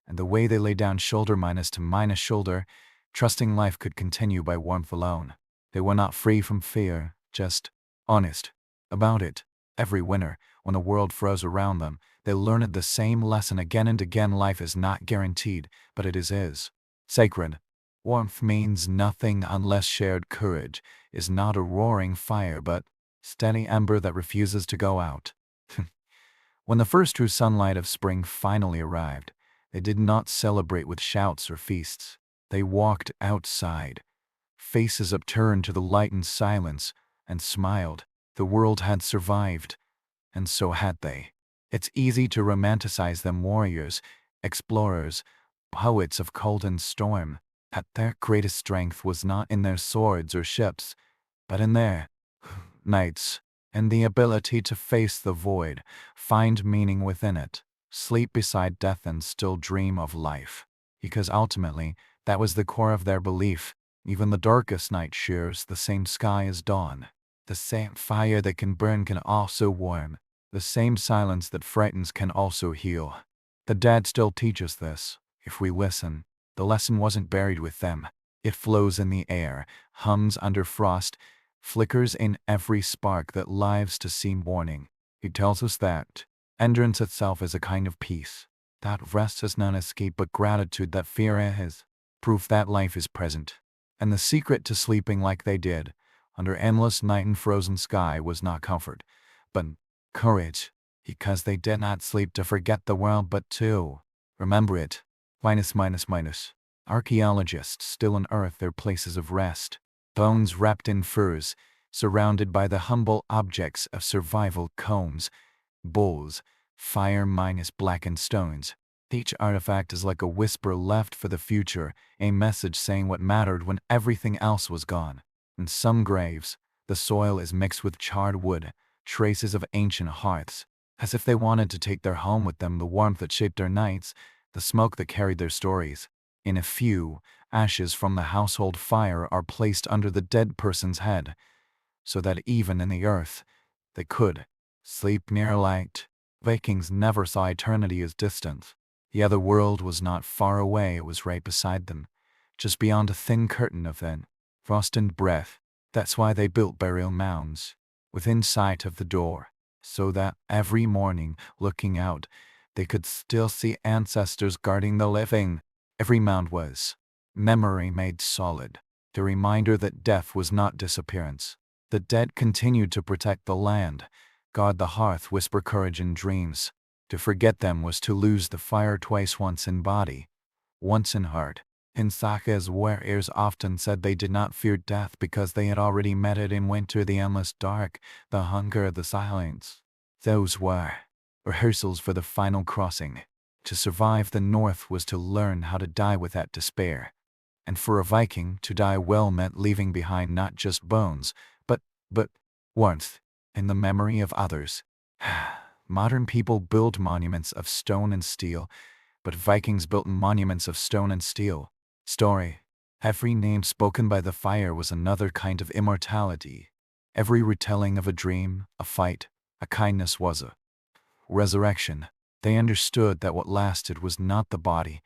and the way they lay down shoulder minus to minus shoulder, trusting life could continue by warmth alone. They were not free from fear, just honest about it. Every winter, when the world froze around them, they learned the same lesson again and again: life is not guaranteed, but it is sacred. Warmth means nothing unless shared. Courage is not a roaring fire, but steady ember that refuses to go out. When the first true sunlight of spring finally arrived, they did not celebrate with shouts or feasts. They walked outside, faces upturned to the light in silence, and smiled. The world had survived, and so had they. It's easy to romanticize them: warriors, explorers, poets of cold and storm. That their greatest strength was not in their swords or ships, but in their nights, and the ability to face the void, find meaning within it, sleep beside death and still dream of life. Because ultimately, that was the core of their belief. Even the darkest night shares the same sky as dawn. The same fire that can burn can also warm. The same silence that frightens can also heal. The dead still teach us this, if we listen. The lesson wasn't buried with them. It flows in the air, hums under frost, flickers in every spark that lives to see morning. It tells us that endurance itself is a kind of peace. That rest is not escape but gratitude. That fear is proof that life is present. And the secret to sleeping like they did, under endless night and frozen sky, was not comfort, but courage. Because they did not sleep to forget the world, but to remember it. Archaeologists still unearth their places of rest. Bones wrapped in furs, surrounded by the humble objects of survival: combs, bowls, fire minus blackened stones. Each artifact is like a whisper left for the future, a message saying what mattered when everything else was gone. In some graves, the soil is mixed with charred wood, traces of ancient hearths, as if they wanted to take their home with them: the warmth that shaped their nights, the smoke that carried their stories. In a few, ashes from the household fire are placed under the dead person's head, so that even in the earth, they could sleep near light. Vikings never saw eternity as distant. The other world was not far away, it was right beside them, just beyond a thin curtain of thin frost and breath. That's why they built burial mounds within sight of the door, so that every morning, looking out, they could still see ancestors guarding the living. Every mound was memory made solid, the reminder that death was not disappearance. The dead continued to protect the land, guard the hearth, whisper courage in dreams. To forget them was to lose the fire twice: once in body, once in heart. In sagas, warriors often said they did not fear death because they had already met it in winter: the endless dark, the hunger, the silence. Those were rehearsals for the final crossing. To survive the North was to learn how to die without despair. And for a Viking, to die well meant leaving behind not just bones, but warmth in the memory of others. Modern people build monuments of stone and steel, but Vikings built monuments of stone and steel. Story. Every name spoken by the fire was another kind of immortality. Every retelling of a dream, a fight, a kindness was a resurrection. They understood that what lasted was not the body,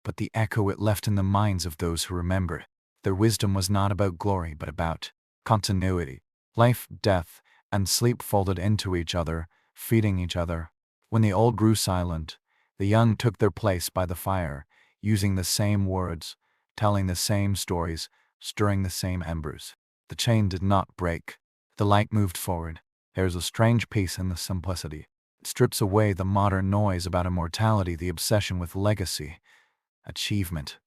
but the echo it left in the minds of those who remembered. Their wisdom was not about glory, but about continuity. Life, death, and sleep folded into each other, feeding each other. When the old grew silent, the young took their place by the fire, using the same words, telling the same stories, stirring the same embers. The chain did not break. The light moved forward. There is a strange peace in the simplicity. It strips away the modern noise about immortality, the obsession with legacy, achievement.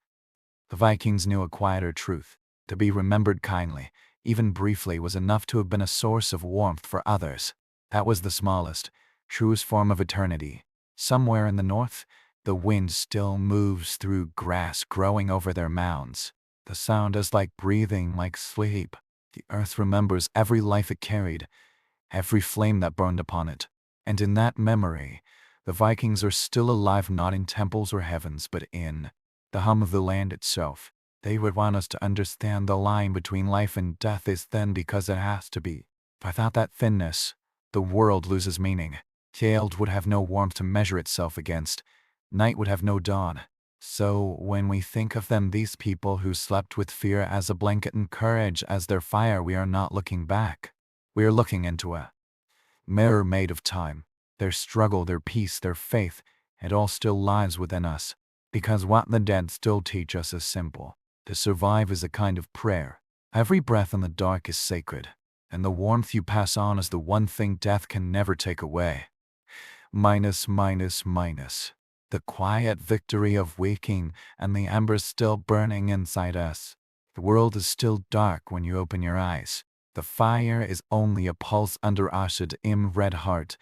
The Vikings knew a quieter truth. To be remembered kindly, even briefly, was enough to have been a source of warmth for others. That was the smallest, truest form of eternity. Somewhere in the north, the wind still moves through grass growing over their mounds. The sound is like breathing, like sleep. The earth remembers every life it carried, every flame that burned upon it. And in that memory, the Vikings are still alive, not in temples or heavens, but in the hum of the land itself. They would want us to understand the line between life and death is thin because it has to be. Without that thinness, the world loses meaning. Child would have no warmth to measure itself against. Night would have no dawn. So when we think of them, these people who slept with fear as a blanket and courage as their fire, we are not looking back. We are looking into a mirror made of time. Their struggle, their peace, their faith, it all still lies within us. Because what the dead still teach us is simple. To survive is a kind of prayer. Every breath in the dark is sacred, and the warmth you pass on is the one thing death can never take away. Minus, minus, minus. The quiet victory of waking and the embers still burning inside us. The world is still dark when you open your eyes. The fire is only a pulse under acid im red heart,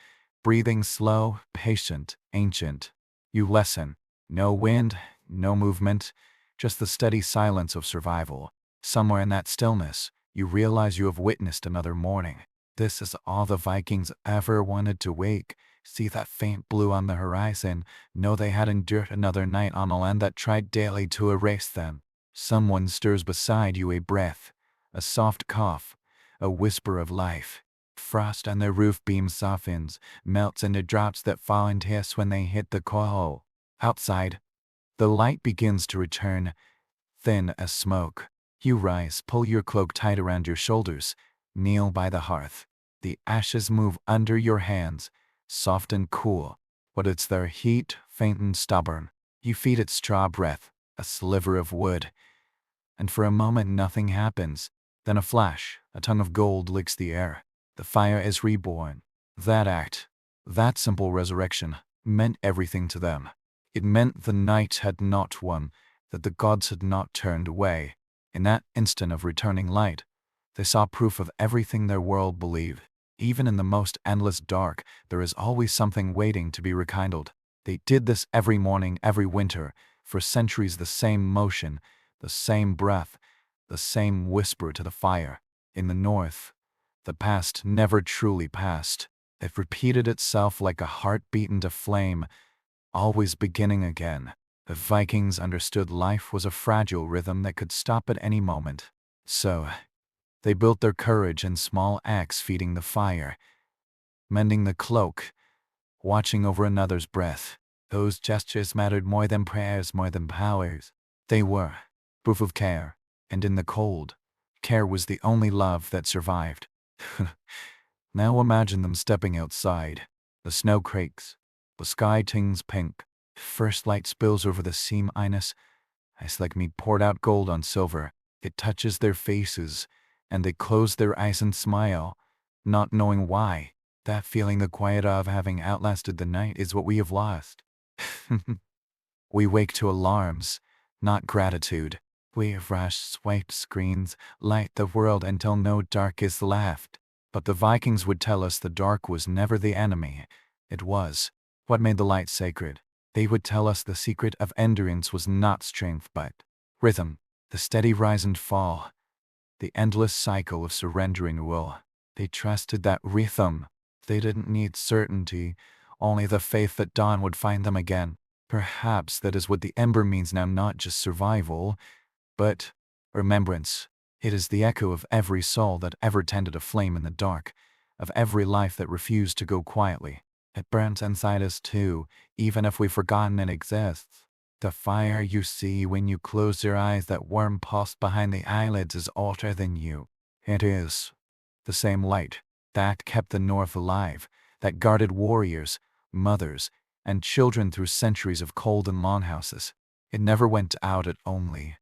breathing slow, patient, ancient. You listen. No wind, no movement, just the steady silence of survival. Somewhere in that stillness, you realize you have witnessed another morning. This is all the Vikings ever wanted to wake. See that faint blue on the horizon, know they had endured another night on a land that tried daily to erase them. Someone stirs beside you, a breath, a soft cough, a whisper of life. Frost on their roof beam softens, melts into drops that fall and hiss when they hit the coal. Outside, the light begins to return, thin as smoke. You rise, pull your cloak tight around your shoulders, kneel by the hearth. The ashes move under your hands, soft and cool, but it's their heat, faint and stubborn. You feed it straw breath, a sliver of wood, and for a moment nothing happens. Then a flash, a tongue of gold licks the air. The fire is reborn. That act, that simple resurrection, meant everything to them. It meant the night had not won, that the gods had not turned away. In that instant of returning light, they saw proof of everything their world believed. Even in the most endless dark, there is always something waiting to be rekindled. They did this every morning, every winter, for centuries, the same motion, the same breath, the same whisper to the fire. In the north, the past never truly passed. It repeated itself like a heartbeat into flame, always beginning again. The Vikings understood life was a fragile rhythm that could stop at any moment. So, they built their courage in small acts, feeding the fire, mending the cloak, watching over another's breath. Those gestures mattered more than prayers, more than powers. They were proof of care, and in the cold, care was the only love that survived. Now imagine them stepping outside. The snow cracks, the sky tings pink. First light spills over the seam ice like meat poured out gold on silver. It touches their faces, and they close their eyes and smile, not knowing why. That feeling, the quiet of having outlasted the night, is what we have lost. We wake to alarms, not gratitude. We rush, swipe screens, light the world until no dark is left. But the Vikings would tell us the dark was never the enemy. It was what made the light sacred. They would tell us the secret of endurance was not strength but rhythm, the steady rise and fall, the endless cycle of surrendering will. They trusted that rhythm. They didn't need certainty, only the faith that dawn would find them again. Perhaps that is what the ember means now, not just survival, but remembrance. It is the echo of every soul that ever tended a flame in the dark, of every life that refused to go quietly. It burns inside us too, even if we've forgotten it exists. The fire you see when you close your eyes, that warm pulse behind the eyelids, is older than you. It is the same light that kept the North alive, that guarded warriors, mothers, and children through centuries of cold and longhouses. It never went out, it only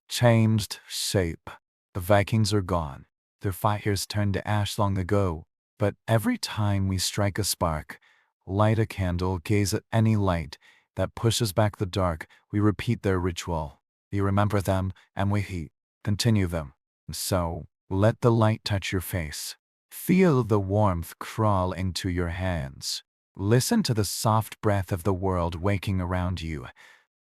changed shape. The Vikings are gone. Their fires turned to ash long ago. But every time we strike a spark, light a candle, gaze at any light that pushes back the dark, we repeat their ritual. We remember them, and we continue them. So, let the light touch your face. Feel the warmth crawl into your hands. Listen to the soft breath of the world waking around you.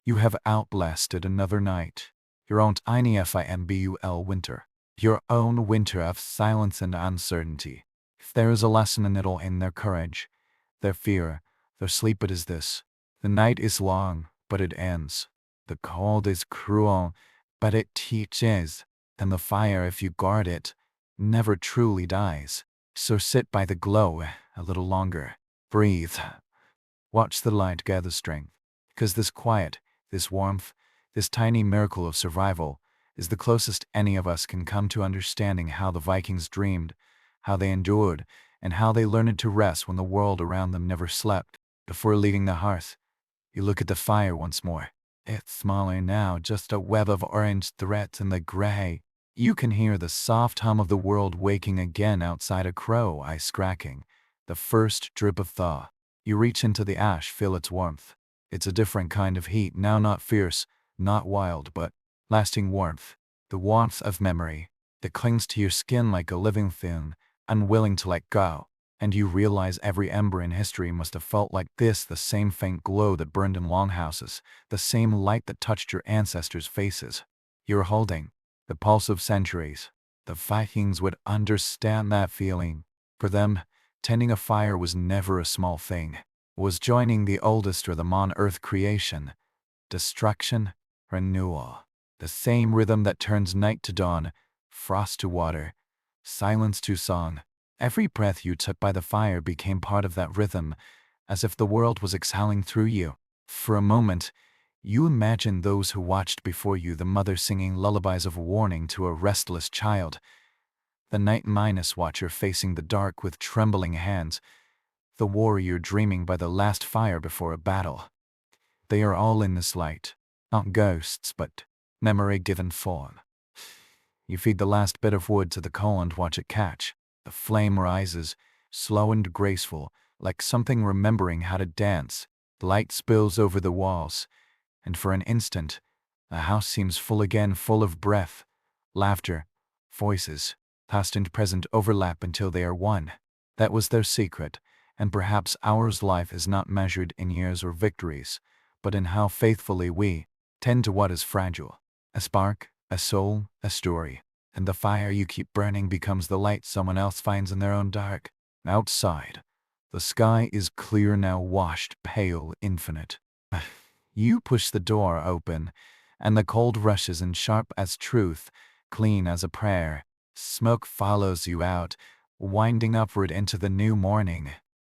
You have outlasted another night. Your own tiny FIMBUL winter. Your own winter of silence and uncertainty. If there is a lesson in it all, in their courage, their fear, their sleep, it is this. The night is long, but it ends. The cold is cruel, but it teaches. And the fire, if you guard it, never truly dies. So sit by the glow a little longer. Breathe. Watch the light gather strength. Because this quiet, this warmth, this tiny miracle of survival is the closest any of us can come to understanding how the Vikings dreamed, how they endured, and how they learned to rest when the world around them never slept. Before leaving the hearth, you look at the fire once more. It's smaller now, just a web of orange threads in the gray. You can hear the soft hum of the world waking again outside, a crow ice cracking, the first drip of thaw. You reach into the ash, feel its warmth. It's a different kind of heat, now not fierce, not wild, but lasting warmth. The warmth of memory that clings to your skin like a living thing, unwilling to let go. And you realize every ember in history must have felt like this, the same faint glow that burned in longhouses, the same light that touched your ancestors' faces. You're holding the pulse of centuries. The Vikings would understand that feeling. For them, tending a fire was never a small thing. It was joining the oldest rhythm on earth: creation, destruction, renewal. The same rhythm that turns night to dawn, frost to water, silence to song. Every breath you took by the fire became part of that rhythm, as if the world was exhaling through you. For a moment, you imagined those who watched before you, the mother singing lullabies of warning to a restless child, the night minus watcher facing the dark with trembling hands, the warrior dreaming by the last fire before a battle. They are all in this light, not ghosts, but memory given form. You feed the last bit of wood to the coal and watch it catch. The flame rises, slow and graceful, like something remembering how to dance. Light spills over the walls, and for an instant, the house seems full again, full of breath, laughter, voices. Past and present overlap until they are one. That was their secret, and perhaps ours. Life is not measured in years or victories, but in how faithfully we tend to what is fragile. A spark, a soul, a story. And the fire you keep burning becomes the light someone else finds in their own dark. Outside, the sky is clear now, washed, pale, infinite. You push the door open, and the cold rushes in, sharp as truth, clean as a prayer. Smoke follows you out, winding upward into the new morning.